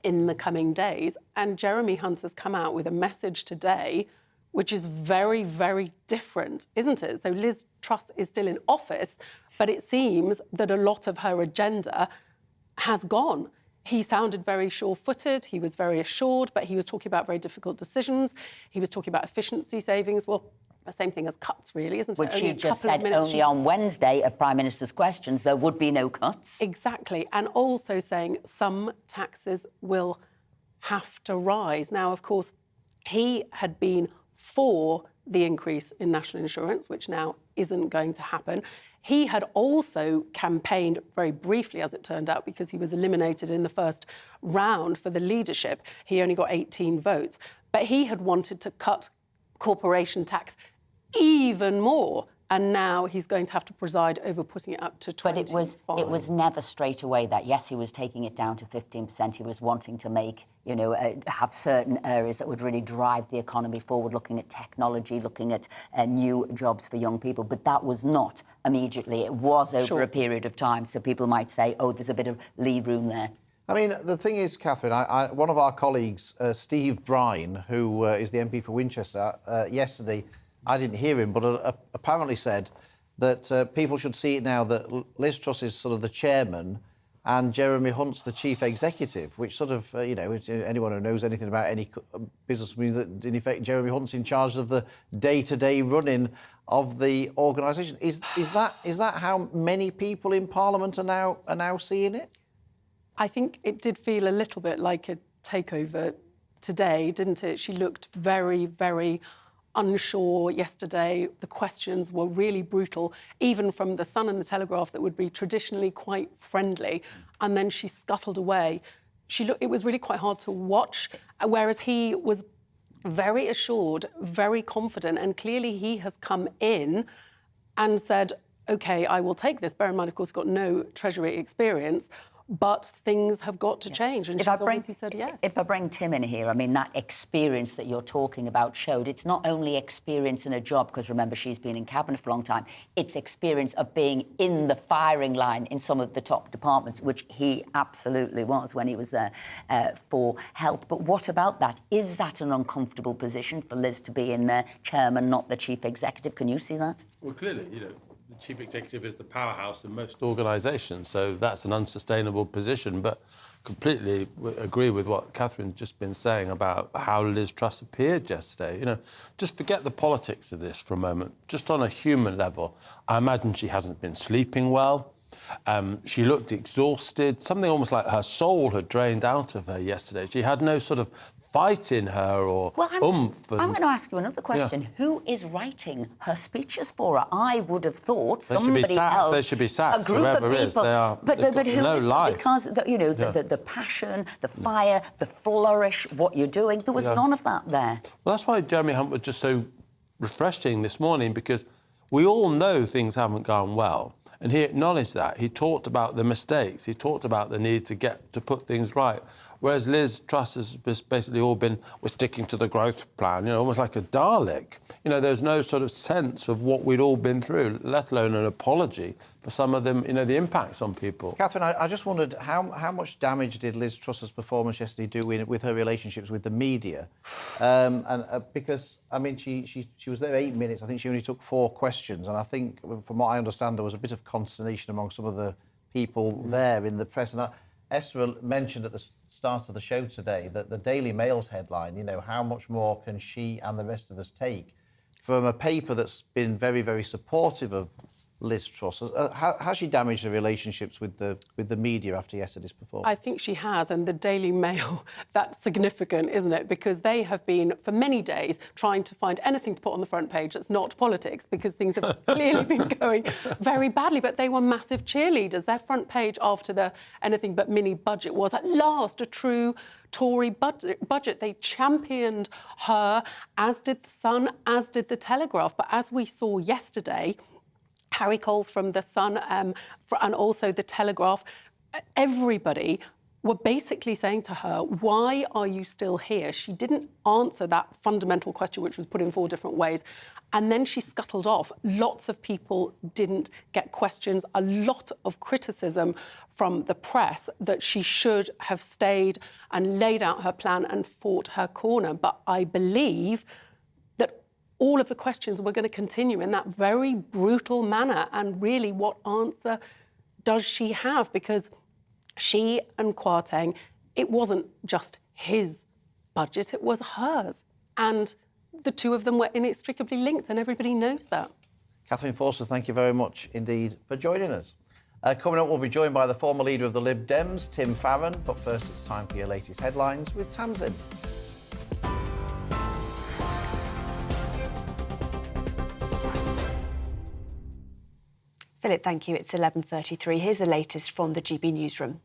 W: in the coming days. And Jeremy Hunt has come out with a message today which is very, very different, isn't it? So Liz Truss is still in office, but it seems that a lot of her agenda has gone. He sounded very sure-footed, he was very assured, but he was talking about very difficult decisions. He was talking about efficiency savings. Well, the same thing as cuts, really, isn't it?
E: Which she just said only on Wednesday at Prime Minister's questions there would be no cuts.
W: Exactly, and also saying some taxes will have to rise. Now, of course, he had been for the increase in national insurance, which now isn't going to happen. He had also campaigned very briefly, as it turned out, because he was eliminated in the first round for the leadership. He only got 18 votes. But he had wanted to cut corporation tax even more. And now he's going to have to preside over putting it up to 25%.
E: But it was never straight away that, yes, he was taking it down to 15%. He was wanting to make, have certain areas that would really drive the economy forward, looking at technology, looking at new jobs for young people. But that was not immediately. It was over a period of time. So people might say, oh, there's a bit of lee room there.
D: I mean, the thing is, Catherine, one of our colleagues, Steve Brine, who is the MP for Winchester, yesterday, I didn't hear him, but apparently said that people should see it now that Liz Truss is sort of the chairman and Jeremy Hunt's the chief executive, which sort of, anyone who knows anything about any business means that, in effect, Jeremy Hunt's in charge of the day-to-day running of the organisation. Is that how many people in Parliament are now seeing it?
W: I think it did feel a little bit like a takeover today, didn't it? She looked very, very unsure yesterday. The questions were really brutal, even from the Sun and the Telegraph that would be traditionally quite friendly. And then she scuttled away. It was really quite hard to watch, whereas he was very assured, very confident, and clearly he has come in and said, OK, I will take this. Bear in mind, of course, got no Treasury experience, but things have got to change, and she's obviously said yes.
E: If I bring Tim in here, I mean, that experience that you're talking about showed it's not only experience in a job, because remember, she's been in Cabinet for a long time, it's experience of being in the firing line in some of the top departments, which he absolutely was when he was there for health. But what about that? Is that an uncomfortable position for Liz to be in there, chairman, not the chief executive? Can you see that?
I: Well, clearly, the chief executive is the powerhouse in most organisations, so that's an unsustainable position. But completely agree with what Catherine's just been saying about how Liz Truss appeared yesterday. Just forget the politics of this for a moment. Just on a human level, I imagine she hasn't been sleeping well. She looked exhausted. Something almost like her soul had drained out of her yesterday. She had no sort of fight in her or oomph.
E: I'm going to ask you another question. Yeah. Who is writing her speeches for her? I would have thought somebody else.
I: They should be sacked.
E: A group of people.
I: They are,
E: but who
I: no
E: is
I: life.
E: Because the passion, the fire, the flourish, what you're doing. There was none of that there.
I: Well, that's why Jeremy Hunt was just so refreshing this morning, because we all know things haven't gone well. And he acknowledged that. He talked about the mistakes. He talked about the need to put things right. Whereas Liz Truss has basically all been, we're sticking to the growth plan, almost like a Dalek. There's no sort of sense of what we'd all been through, let alone an apology for some of them, the impacts on people.
D: Catherine, I just wondered how much damage did Liz Truss's performance yesterday do with her relationships with the media? Because, I mean, she was there 8 minutes. I think she only took 4 questions. And I think, from what I understand, there was a bit of consternation among some of the people there in the press. And Esther mentioned at the start of the show today that the Daily Mail's headline, how much more can she and the rest of us take from a paper that's been very, very supportive of Liz Truss? Has she damaged her relationships with the media after yesterday's performance?
W: I think she has, and the Daily Mail, that's significant, isn't it? Because they have been, for many days, trying to find anything to put on the front page that's not politics, because things have clearly been going very badly. But they were massive cheerleaders. Their front page after the anything but mini budget was, at last, a true Tory budget. They championed her, as did the Sun, as did the Telegraph. But as we saw yesterday, Harry Cole from The Sun and also The Telegraph, everybody were basically saying to her, why are you still here? She didn't answer that fundamental question, which was put in 4 different ways. And then she scuttled off. Lots of people didn't get questions, a lot of criticism from the press that she should have stayed and laid out her plan and fought her corner. But I believe that all of the questions were going to continue in that very brutal manner. And really, what answer does she have? Because she and Kwarteng, it wasn't just his budget, it was hers. And the two of them were inextricably linked, and everybody knows that.
D: Catherine Forster, thank you very much indeed for joining us. Coming up, we'll be joined by the former leader of the Lib Dems, Tim Farron. But first, it's time for your latest headlines with Tamsin.
F: Philip, thank you. It's 11:33. Here's the latest from the GB newsroom.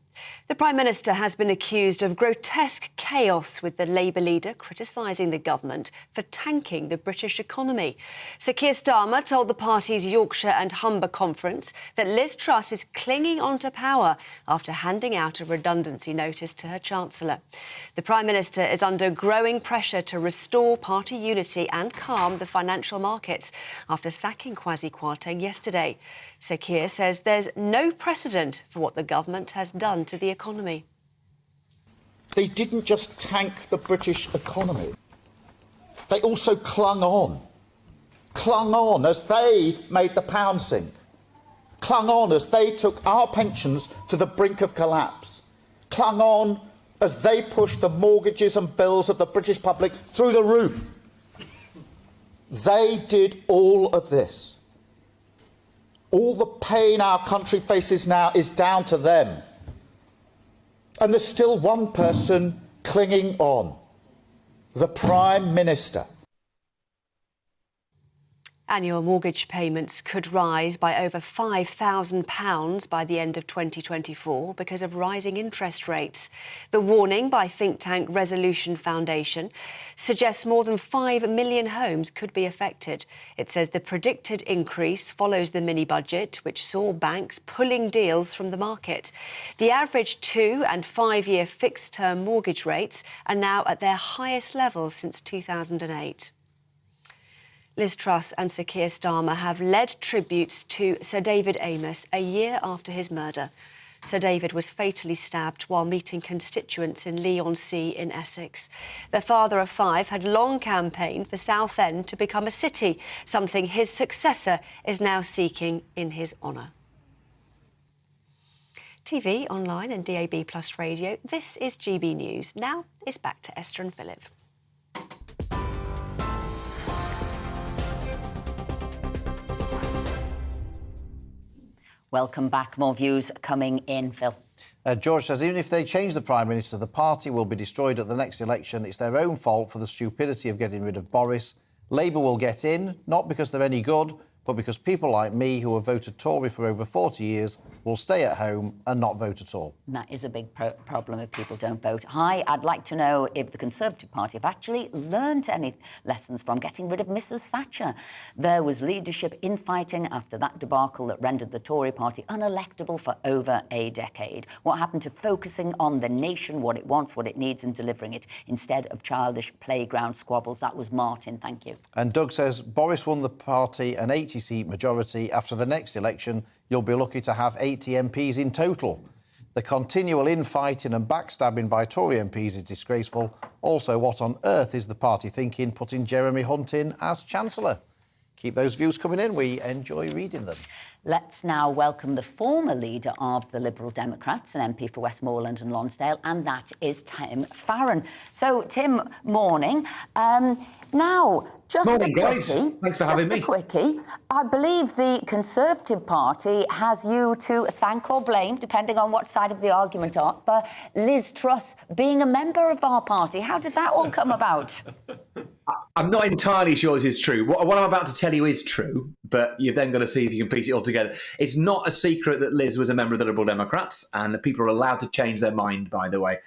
F: The Prime Minister has been accused of grotesque chaos, with the Labour leader criticising the government for tanking the British economy. Sir Keir Starmer told the party's Yorkshire and Humber conference that Liz Truss is clinging on to power after handing out a redundancy notice to her Chancellor. The Prime Minister is under growing pressure to restore party unity and calm the financial markets after sacking Kwasi Kwarteng yesterday. Sir Keir says there's no precedent for what the government has done to the economy.
H: They didn't just tank the British economy. They also clung on as they made the pound sink, clung on as they took our pensions to the brink of collapse, clung on as they pushed the mortgages and bills of the British public through the roof. They did all of this. All the pain our country faces now is down to them. And there's still one person clinging on, the Prime Minister.
F: Annual mortgage payments could rise by over £5,000 by the end of 2024 because of rising interest rates. The warning by think tank Resolution Foundation suggests more than 5 million homes could be affected. It says the predicted increase follows the mini-budget, which saw banks pulling deals from the market. The average 2- and 5-year fixed-term mortgage rates are now at their highest level since 2008. Liz Truss and Sir Keir Starmer have led tributes to Sir David Amess a year after his murder. Sir David was fatally stabbed while meeting constituents in Leigh-on-Sea in Essex. The father of 5 had long campaigned for Southend to become a city, something his successor is now seeking in his honour. TV, online and DAB+ radio, this is GB News. Now it's back to Esther and Philip.
E: Welcome back. More views coming in, Phil.
D: George says, even if they change the Prime Minister, the party will be destroyed at the next election. It's their own fault for the stupidity of getting rid of Boris. Labour will get in, not because they're any good, but because people like me, who have voted Tory for over 40 years, will stay at home and not vote at all.
E: And that is a big problem if people don't vote. Hi, I'd like to know if the Conservative Party have actually learned any lessons from getting rid of Mrs Thatcher. There was leadership infighting after that debacle that rendered the Tory Party unelectable for over a decade. What happened to focusing on the nation, what it wants, what it needs, and delivering it, instead of childish playground squabbles? That was Martin, thank you.
D: And Doug says, Boris won the party an 80-seat majority. After the next election, you'll be lucky to have 80 MPs in total. The continual infighting and backstabbing by Tory MPs is disgraceful. Also, what on earth is the party thinking, putting Jeremy Hunt in as Chancellor? Keep those views coming in. We enjoy reading them.
E: Let's now welcome the former leader of the Liberal Democrats, an MP for Westmoreland and Lonsdale, and that is Tim Farron. So, Tim, morning. Now, just
Q: morning,
E: a quickie.
Q: Guys. Thanks for having me.
E: Just a quickie. I believe the Conservative Party has you to thank or blame, depending on what side of the argument are, for Liz Truss being a member of our party. How did that all come about?
Q: I'm not entirely sure this is true. What I'm about to tell you is true, but you've then got to see if you can piece it all together. It's not a secret that Liz was a member of the Liberal Democrats, and people are allowed to change their mind, by the way.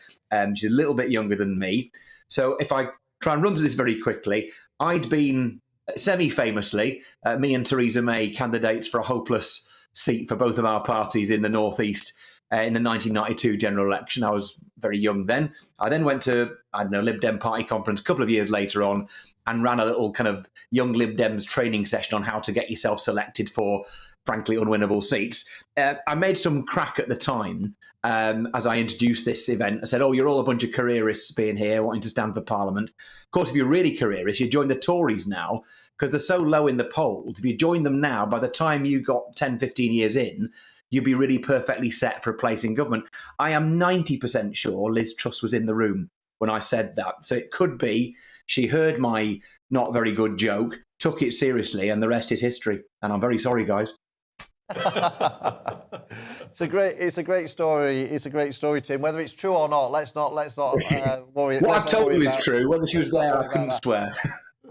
Q: She's a little bit younger than me. So if I try and run through this very quickly, I'd been semi-famously, me and Theresa May, candidates for a hopeless seat for both of our parties in the North East in the 1992 general election. I was very young then. I then went to, Lib Dem party conference a couple of years later on and ran a little kind of young Lib Dems training session on how to get yourself selected for, frankly, unwinnable seats. I made some crack at the time as I introduced this event. I said, oh, you're all a bunch of careerists being here, wanting to stand for Parliament. Of course, if you're really careerists, you join the Tories now, because they're so low in the polls. If you join them now, by the time you got 10, 15 years in, you'd be really perfectly set for a place in government. I am 90% sure Liz Truss was in the room when I said that. So it could be she heard my not very good joke, took it seriously, and the rest is history. And I'm very sorry, guys.
D: It's a great story. It's a great story, Tim. Whether it's true or not, let's not worry.
Q: What I've told you is true. Whether she was there, I couldn't swear.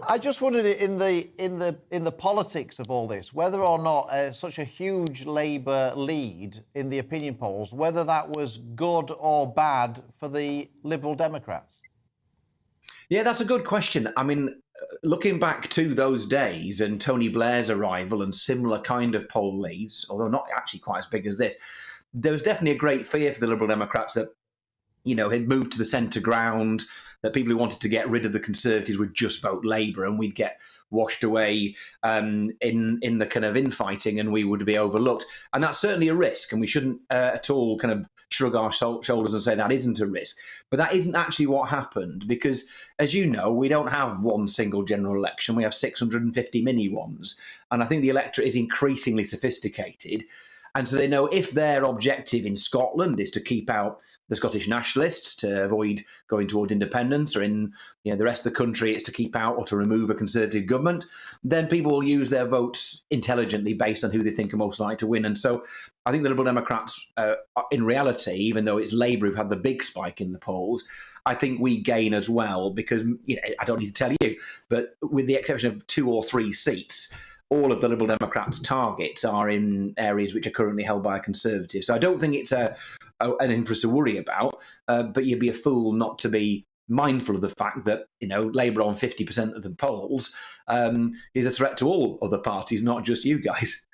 D: I just wondered in the politics of all this, whether or not such a huge Labour lead in the opinion polls, whether that was good or bad for the Liberal Democrats.
Q: Yeah, that's a good question. I mean, looking back to those days and Tony Blair's arrival and similar kind of poll leads, although not actually quite as big as this, there was definitely a great fear for the Liberal Democrats that, had moved to the centre ground, that people who wanted to get rid of the Conservatives would just vote Labour and we'd get washed away in the kind of infighting and we would be overlooked. And that's certainly a risk, and we shouldn't at all kind of shrug our shoulders and say that isn't a risk. But that isn't actually what happened, because, as you know, we don't have one single general election. We have 650 mini ones. And I think the electorate is increasingly sophisticated. And so they know if their objective in Scotland is to keep out the Scottish nationalists, to avoid going towards independence, or in the rest of the country it's to keep out or to remove a Conservative government, then people will use their votes intelligently based on who they think are most likely to win. And so I think the Liberal Democrats, in reality, even though it's Labour who've had the big spike in the polls, I think we gain as well, because I don't need to tell you, but with the exception of 2 or 3 seats, all of the Liberal Democrats' targets are in areas which are currently held by a Conservative. So I don't think it's anything for us to worry about, but you'd be a fool not to be mindful of the fact that, Labour on 50% of the polls is a threat to all other parties, not just you guys.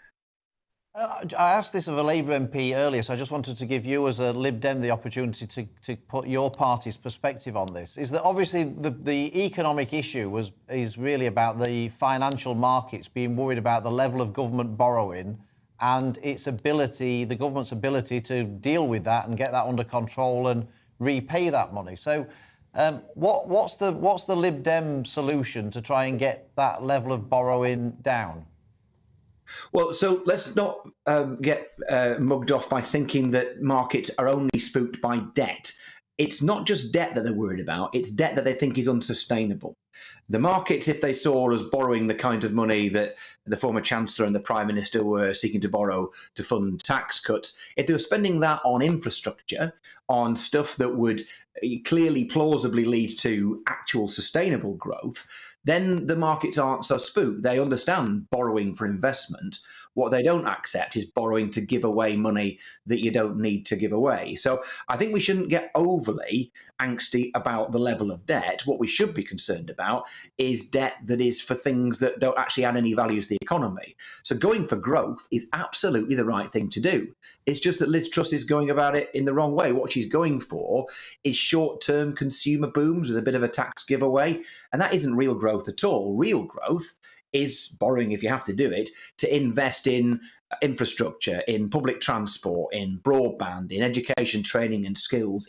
D: I asked this of a Labour MP earlier, so I just wanted to give you as a Lib Dem the opportunity to put your party's perspective on this. Is that obviously the economic issue is really about the financial markets being worried about the level of government borrowing and the government's ability to deal with that and get that under control and repay that money. So what's the Lib Dem solution to try and get that level of borrowing down?
Q: Well, so let's not get mugged off by thinking that markets are only spooked by debt. It's not just debt that they're worried about, it's debt that they think is unsustainable. The markets, if they saw us borrowing the kind of money that the former Chancellor and the Prime Minister were seeking to borrow to fund tax cuts, if they were spending that on infrastructure, on stuff that would clearly, plausibly lead to actual sustainable growth, then the markets aren't so spooked. They understand borrowing for investment. What they don't accept is borrowing to give away money that you don't need to give away. So I think we shouldn't get overly angsty about the level of debt. What we should be concerned about is debt that is for things that don't actually add any value to the economy. So going for growth is absolutely the right thing to do. It's just that Liz Truss is going about it in the wrong way. What she's going for is short-term consumer booms with a bit of a tax giveaway, and that isn't real growth at all. Real growth is borrowing, if you have to do it, to invest in infrastructure, in public transport, in broadband, in education, training and skills.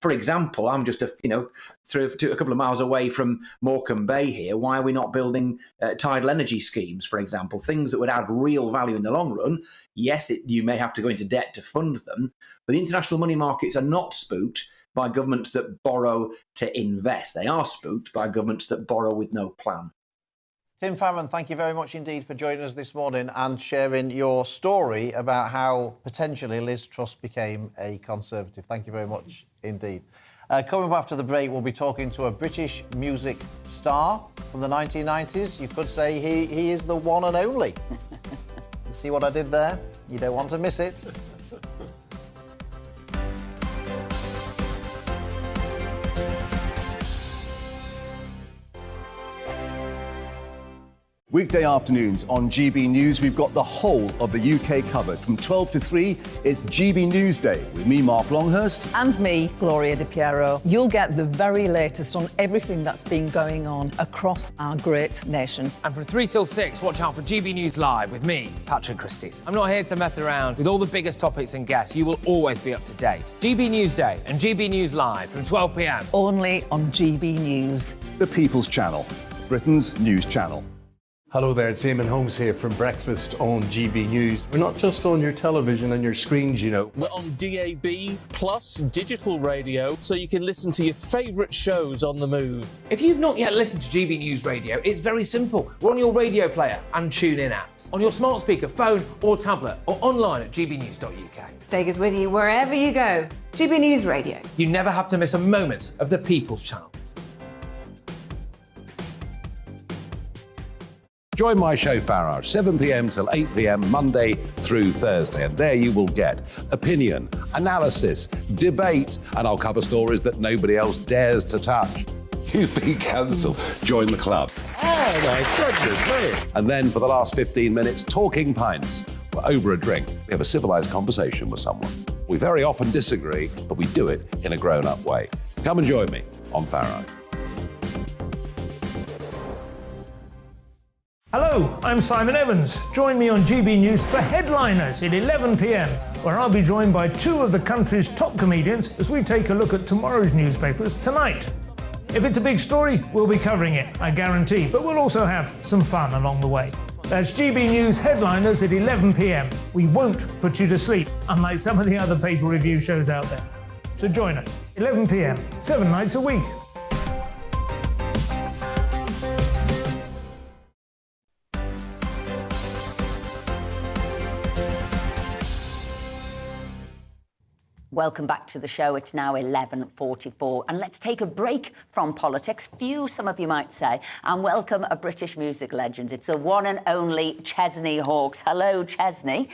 Q: For example, I'm just a couple of miles away from Morecambe Bay here. Why are we not building tidal energy schemes, for example, things that would add real value in the long run? Yes, you may have to go into debt to fund them, but the international money markets are not spooked by governments that borrow to invest. They are spooked by governments that borrow with no plan.
D: Tim Farron, thank you very much indeed for joining us this morning and sharing your story about how potentially Liz Truss became a Conservative. Thank you very much indeed. Coming up after the break, we'll be talking to a British music star from the 1990s. You could say he is the one and only. You see what I did there? You don't want to miss it.
K: Weekday afternoons on GB News, we've got the whole of the UK covered. From 12 to 3, it's GB News Day with me, Mark Longhurst.
L: And me, Gloria Di Piero. You'll get the very latest on everything that's been going on across our great nation.
M: And from 3 till 6, watch out for GB News Live with me, Patrick Christys. I'm not here to mess around. With all the biggest topics and guests, you will always be up to date. GB News Day and GB News Live from 12 p.m.
L: Only on GB News.
K: The People's Channel, Britain's news channel.
N: Hello there, it's Eamon Holmes here from Breakfast on GB News. We're not just on your television and your screens, you know.
R: We're on DAB plus digital radio, so you can listen to your favourite shows on the move.
M: If you've not yet listened to GB News Radio, it's very simple. We're on your radio player and TuneIn apps, on your smart speaker, phone or tablet, or online at gbnews.uk.
P: Take us with you wherever you go. GB News Radio.
M: You never have to miss a moment of the People's Channel.
B: Join my show Pharaoh, 7 p.m. till 8 p.m. Monday through Thursday. And there you will get opinion, analysis, debate, and I'll cover stories that nobody else dares to touch. You've been cancelled. Join the club.
A: Oh, my goodness me.
B: And then for the last 15 minutes, talking pints. We're over a drink. We have a civilised conversation with someone. We very often disagree, but we do it in a grown-up way. Come and join me on Pharaoh.
C: Hello, I'm Simon Evans. Join me on GB News for Headliners at 11 p.m, where I'll be joined by two of the country's top comedians as we take a look at tomorrow's newspapers tonight. If it's a big story, we'll be covering it, I guarantee, but we'll also have some fun along the way. That's GB News Headliners at 11 p.m. We won't put you to sleep, unlike some of the other paper review shows out there. So join us, 11 p.m, 7 nights a week.
E: Welcome back to the show. It's now 11:44 and let's take a break from politics, few some of you might say, and welcome a British music legend. It's the one and only Chesney Hawkes. Hello, Chesney.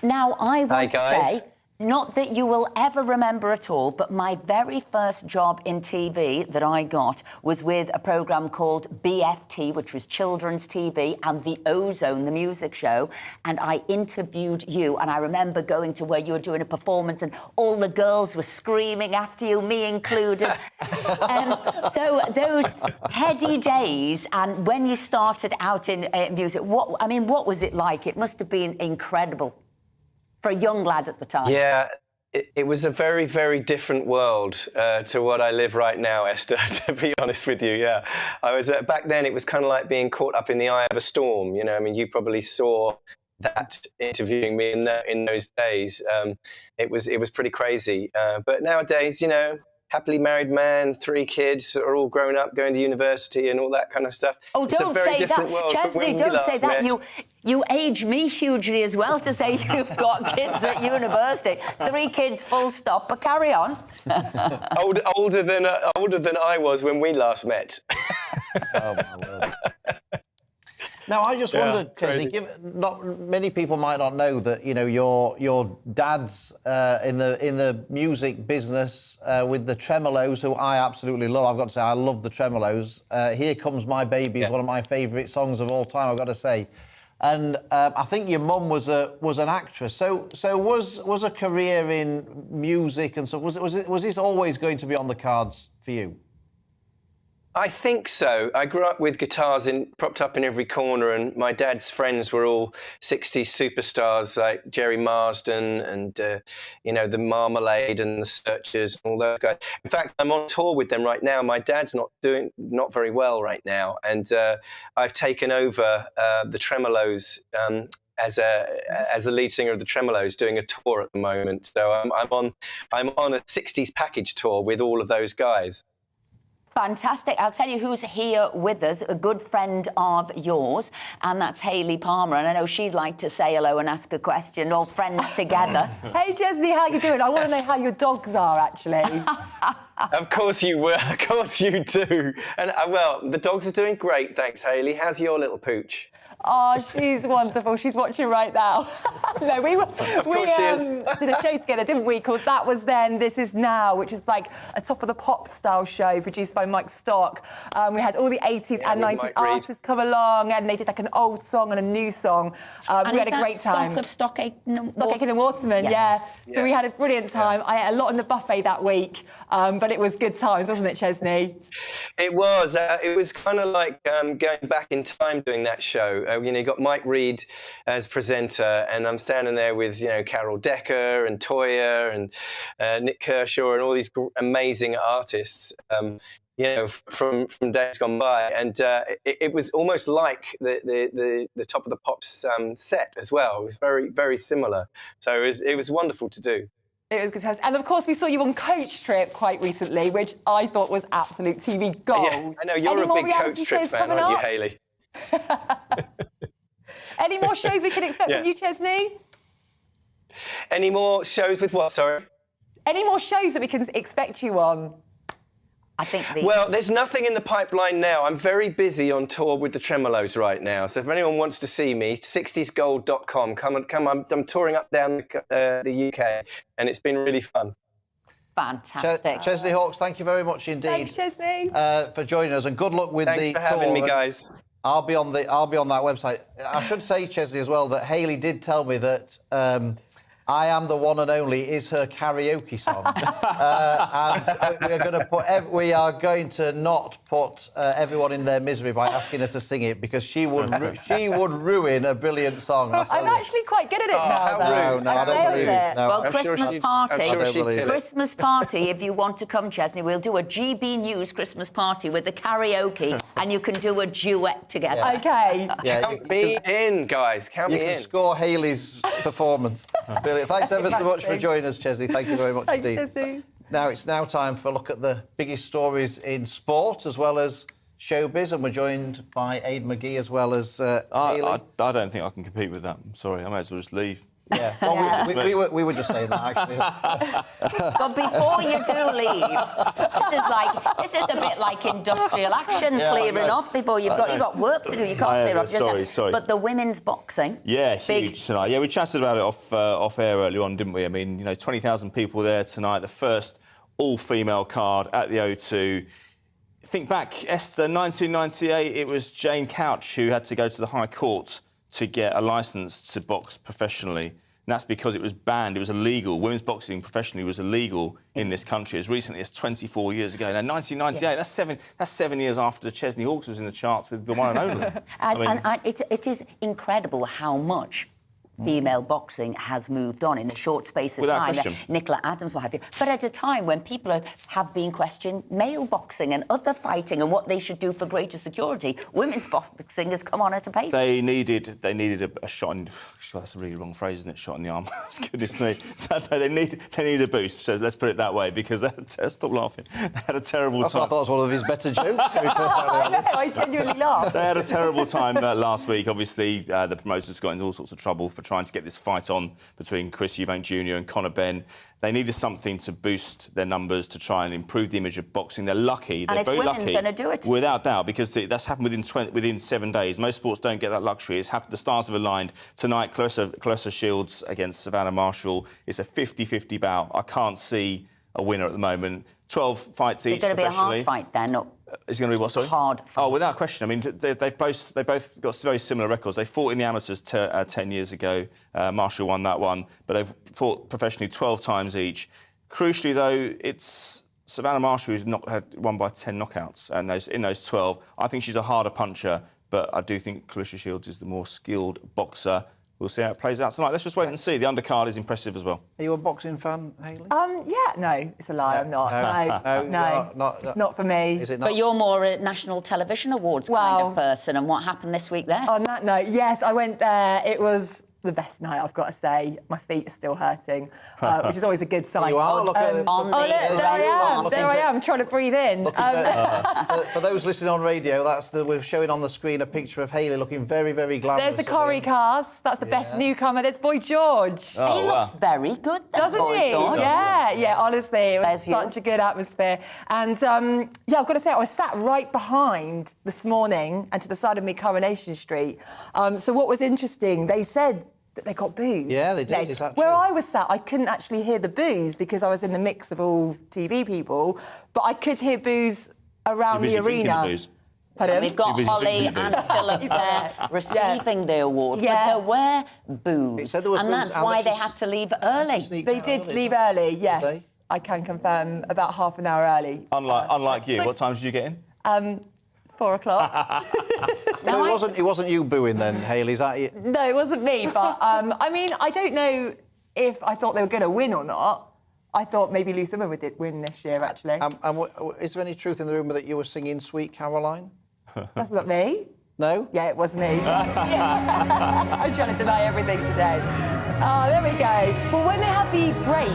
E: Now, I would say, not that you will ever remember at all, but my very first job in TV that I got was with a programme called BFT, which was children's TV, and The Ozone, the music show, and I interviewed you, and I remember going to where you were doing a performance and all the girls were screaming after you, me included. So those heady days, and when you started out in music, what was it like? It must have been incredible. For a young lad at the time.
S: Yeah, it was a very, very different world to what I live right now, Esther, to be honest with you, yeah. I was, back then, it was kind of like being caught up in the eye of a storm, you know, I mean, you probably saw that interviewing me in those days. It was pretty crazy. But nowadays, you know, happily married man, 3 kids, are all grown up, going to university and all that kind of stuff.
E: Oh,
S: it's
E: don't say that, Chesney, don't say that. You age me hugely as well to say you've got kids at university. 3 kids, full stop, but carry on.
S: older than I was when we last met.
D: Oh, my word. Now, I just wondered, Chesney, not many people might not know that, you know, your dad's in the music business with the Tremolos, who I absolutely love. I've got to say, I love the Tremolos. Here Comes My Baby is one of my favourite songs of all time, I've got to say. And I think your mum was an actress. So was a career in music and so was this always going to be on the cards for you?
S: I think so. I grew up with guitars propped up in every corner, and my dad's friends were all 60s superstars like Jerry Marsden and, you know, the Marmalade and the Searchers and all those guys. In fact, I'm on tour with them right now. My dad's not very well right now, and I've taken over the Tremolos as the lead singer of the Tremolos, doing a tour at the moment. So I'm on a 60s package tour with all of those guys.
E: Fantastic. I'll tell you who's here with us, a good friend of yours, and that's Hayley Palmer. And I know she'd like to say hello and ask a question, all friends together.
T: Hey, Chesney, how you doing? I want to know how your dogs are, actually.
S: Of course you will. Of course you do. And, well, the dogs are doing great, thanks, Hayley. How's your little pooch?
T: Oh, she's wonderful. She's watching right now. No, we did a show together, didn't we? Called That Was Then, This Is Now, which is like a Top of the Pop style show produced by Mike Stock. We had all the 80s and 90s artists come along, and they did like an old song and a new song. We had a great time.
E: Stock Aitken
T: and Waterman, yeah. So we had a brilliant time. I ate a lot in the buffet that week, but it was good times, wasn't it, Chesney?
S: It was. It was kind of like going back in time doing that show. You got Mike Reid as presenter, and I'm standing there with, Carol Decker and Toya and Nick Kershaw and all these amazing artists, from days gone by. And it was almost like the Top of the Pops set as well. It was very, very similar. So it was wonderful to do.
T: It was good. And of course, we saw you on Coach Trip quite recently, which I thought was absolute TV gold.
S: Yeah, I know you're a big Coach Trip fan, aren't you, Hayley?
T: Any more shows we can expect from you, Chesney?
S: Any more shows with what, sorry?
T: Any more shows that we can expect you on?
E: I think
S: Well, there's nothing in the pipeline now. I'm very busy on tour with the Tremolos right now. So if anyone wants to see me, 60sgold.com. Come. I'm touring up down the UK, and it's been really fun.
E: Fantastic.
D: Chesney Hawkes, thank you very much indeed.
T: Thanks, Chesney.
D: For joining us, and good luck with
S: Thanks
D: the
S: for having
D: tour.
S: me, guys.
D: I'll be on that website. I should say, Chesney, as well, that Hayley did tell me that I Am the One and Only is her karaoke song. And we are going to not put everyone in their misery by asking her to sing it, because she would ruin a brilliant song.
T: I'm actually quite good at it now.
D: No, I don't believe it. No,
E: well, Christmas party, if you want to come, Chesney, we'll do a GB News Christmas party with the karaoke, and you can do a duet together.
D: Yeah.
T: Okay.
D: Yeah,
S: Count me in, guys. Count me in.
D: You can score Hayley's performance. Brilliant. Thanks ever so much for joining us, Chesney. Thank you very much indeed.
T: Chesney.
D: Now it's time for a look at the biggest stories in sport as well as showbiz, and we're joined by Aidan McGee as well as Hayley.
G: I don't think I can compete with that. I'm sorry, I might as well just leave.
D: Yeah, well, we were just saying that, actually.
E: But before you do leave, this is a bit like industrial action, clearing off before you've got work to do. You can't clear off.
G: Sorry.
E: But the women's boxing,
G: huge tonight. Yeah, we chatted about it off air earlier on, didn't we? I mean, 20,000 people there tonight. The first all-female card at the O2. Think back, Esther, 1998. It was Jane Couch who had to go to the High Court to get a licence to box professionally. And that's because it was banned, it was illegal. Women's boxing professionally was illegal in this country as recently as 24 years ago. Now, 1998, that's 7 years after Chesney Hawkes was in the charts with The One and Only.
E: and it is incredible how much female boxing has moved on in a short space of time. Nicola Adams, what have you. But at a time when people have been questioning male boxing and other fighting and what they should do for greater security, women's boxing has come on at a pace.
G: They needed a shot in... That's a really wrong phrase, isn't it? Shot in the arm. Goodness me. No, they needed a boost, so let's put it that way, because stop laughing. They had a terrible time.
D: I thought it was one of his better jokes.
T: I genuinely laughed.
G: They had a terrible time last week. Obviously, the promoters got into all sorts of trouble for trying to get this fight on between Chris Eubank Jr. and Conor Benn. They needed something to boost their numbers, to try and improve the image of boxing. They're lucky. They're very lucky.
E: And it's women's going to do it.
G: Without doubt, because that's happened within 7 days. Most sports don't get that luxury. It's happened. The stars have aligned. Tonight, Clarissa Shields against Savannah Marshall. It's a 50-50 bout. I can't see a winner at the moment. 12 fights each.
E: It's going to be a hard fight then, not...
G: It's going to be what, sorry?
E: Hard fight.
G: Oh, without question. I mean, they both got very similar records. They fought in the amateurs 10 years ago. Marshall won that one, but they've fought professionally 12 times each. Crucially, though, it's Savannah Marshall who's won by 10 knockouts, and in those 12, I think she's a harder puncher, but I do think Clarissa Shields is the more skilled boxer. We'll see how it plays out tonight. Let's just wait and see. The undercard is impressive as well.
D: Are you a boxing fan, Hayley?
T: No, it's a lie. I'm not. No, it's not for me.
D: Is it not?
E: But you're more a National Television Awards kind of person, and what happened this week there?
T: On that note, yes, I went there. It was the best night, I've got to say. My feet are still hurting, which is always a good sign.
D: You are. Look at
T: there I am, trying to breathe in.
D: For those listening on radio, we're showing on the screen a picture of Hayley looking very, very glamorous.
T: There's the Corrie cast. That's the best newcomer. There's Boy George.
E: He looks very good,
T: doesn't he? Yeah, honestly, it was such a good atmosphere. And I've got to say, I was sat right behind this morning and to the side of me, Coronation Street. So what was interesting, they said that they got booze.
D: Yeah, they did. Is that true?
T: Where I was sat, I couldn't actually hear the booze because I was in the mix of all TV people, but I could hear booze around the arena.
E: And we've got Holly and Philip there receiving the award, but there were booze, and that's why they had to leave early.
T: They did leave early, yes. I can confirm, about half an hour early.
G: Unlike you, what time did you get in?
T: 4 o'clock.
D: No, it wasn't you booing then, Hayley, is that you?
T: No, it wasn't me, but I mean, I don't know if I thought they were going to win or not. I thought maybe Lou Summer would win this year, actually.
D: Is there any truth in the rumour that you were singing Sweet Caroline?
T: That's not me.
D: No?
T: Yeah, it was me. I'm trying to deny everything today. Oh, there we go. Well, when they have the breaks,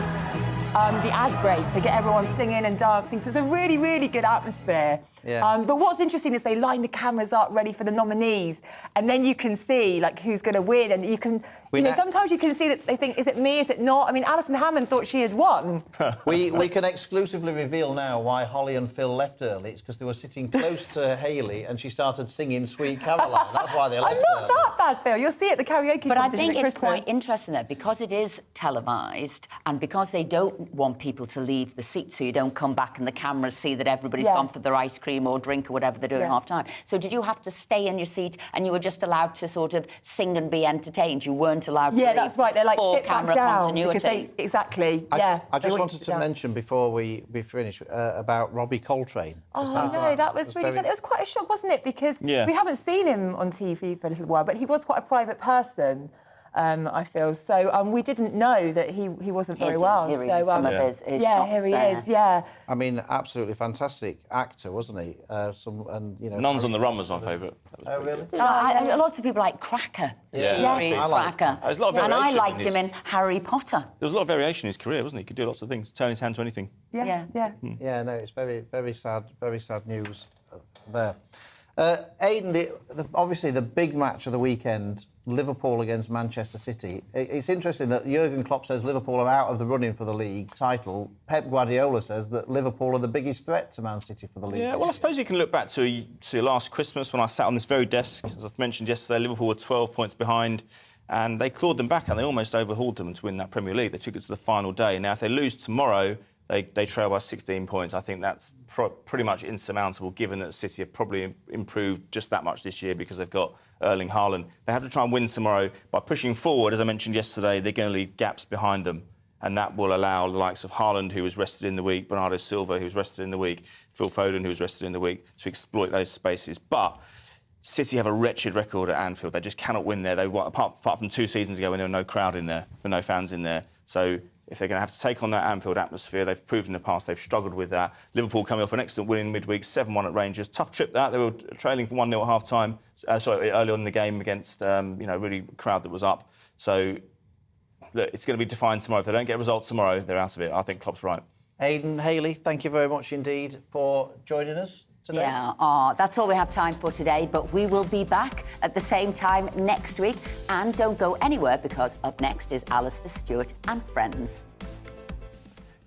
T: the ad breaks, they get everyone singing and dancing, so it's a really, really good atmosphere.
D: Yeah.
T: But what's interesting is they line the cameras up ready for the nominees, and then you can see like who's going to win, and you can, sometimes you can see that they think, is it me, is it not? I mean, Alison Hammond thought she had won.
D: we can exclusively reveal now why Holly and Phil left early. It's because they were sitting close to Hayley, and she started singing Sweet Caroline. That's why they left early.
T: I'm not that bad, Phil. You'll see it at the karaoke
E: But I
T: competition
E: think
T: at
E: it's quite
T: Christmas.
E: interesting that because it is televised and because they don't want people to leave the seat so you don't come back and the cameras see that everybody's gone for their ice cream or drink or whatever they're doing half time. So did you have to stay in your seat and you were just allowed to sort of sing and be entertained? You weren't allowed to leave
T: that's right. They're like,
E: for
T: sit back
E: camera
T: down.
E: continuity.
T: Exactly,
D: I just wanted to mention before we finish about Robbie Coltrane.
T: Oh, no, that was really sad. It was quite a shock, wasn't it? Because we haven't seen him on TV for a little while, but he was quite a private person. I feel so. We didn't know that he wasn't very well.
E: Here he is.
T: Here he is. Yeah.
D: I mean, absolutely fantastic actor, wasn't he?
G: Nuns on the Run was my favourite.
D: Oh, really?
E: Lots of people like Cracker. Cracker.
G: There's a lot of variation.
E: And I liked him in Harry Potter.
G: There was a lot of variation in his career, wasn't he? He could do lots of things, turn his hand to anything.
T: Yeah.
D: Yeah, no, it's very, very sad news there. Aidan, obviously the big match of the weekend, Liverpool against Manchester City. It's interesting that Jurgen Klopp says Liverpool are out of the running for the league title. Pep Guardiola says that Liverpool are the biggest threat to Man City for the league.
G: Yeah, well, I suppose you can look back to last Christmas when I sat on this very desk. As I mentioned yesterday, Liverpool were 12 points behind and they clawed them back and they almost overhauled them to win that Premier League. They took it to the final day. Now, if they lose tomorrow, they trail by 16 points. I think that's pretty much insurmountable, given that City have probably improved just that much this year because they've got Erling Haaland. They have to try and win tomorrow. By pushing forward, as I mentioned yesterday, they're going to leave gaps behind them, and that will allow the likes of Haaland, who was rested in the week, Bernardo Silva, who was rested in the week, Phil Foden, who was rested in the week, to exploit those spaces. But City have a wretched record at Anfield. They just cannot win there. Apart from 2 seasons ago when there were no crowd in there, there were no fans in there. So if they're going to have to take on that Anfield atmosphere, they've proven in the past they've struggled with that. Liverpool coming off an excellent win in midweek, 7-1 at Rangers. Tough trip that. They were trailing for 1-0 at half-time, early on in the game against, really crowd that was up. So, look, it's going to be defined tomorrow. If they don't get a result tomorrow, they're out of it. I think Klopp's right.
D: Aidan, Hayley, thank you very much indeed for joining us today.
E: Yeah, that's all we have time for today, but we will be back at the same time next week. And don't go anywhere, because up next is Alistair Stewart and Friends.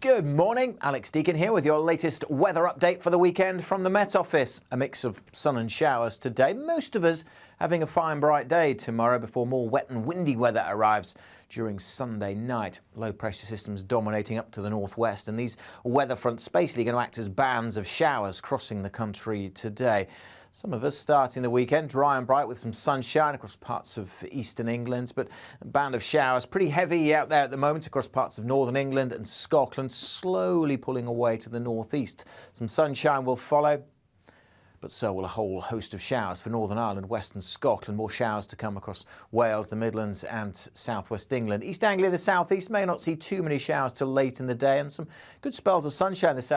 J: Good morning, Alex Deacon here with your latest weather update for the weekend from the Met Office. A mix of sun and showers today, most of us having a fine bright day tomorrow before more wet and windy weather arrives during Sunday night. Low pressure systems dominating up to the northwest, and these weather fronts basically going to act as bands of showers crossing the country today. Some of us starting the weekend dry and bright with some sunshine across parts of eastern England, but a band of showers pretty heavy out there at the moment across parts of northern England and Scotland, slowly pulling away to the northeast. Some sunshine will follow, but so will a whole host of showers for Northern Ireland, Western Scotland. More showers to come across Wales, the Midlands and southwest England. East Anglia, the southeast may not see too many showers till late in the day, and some good spells of sunshine this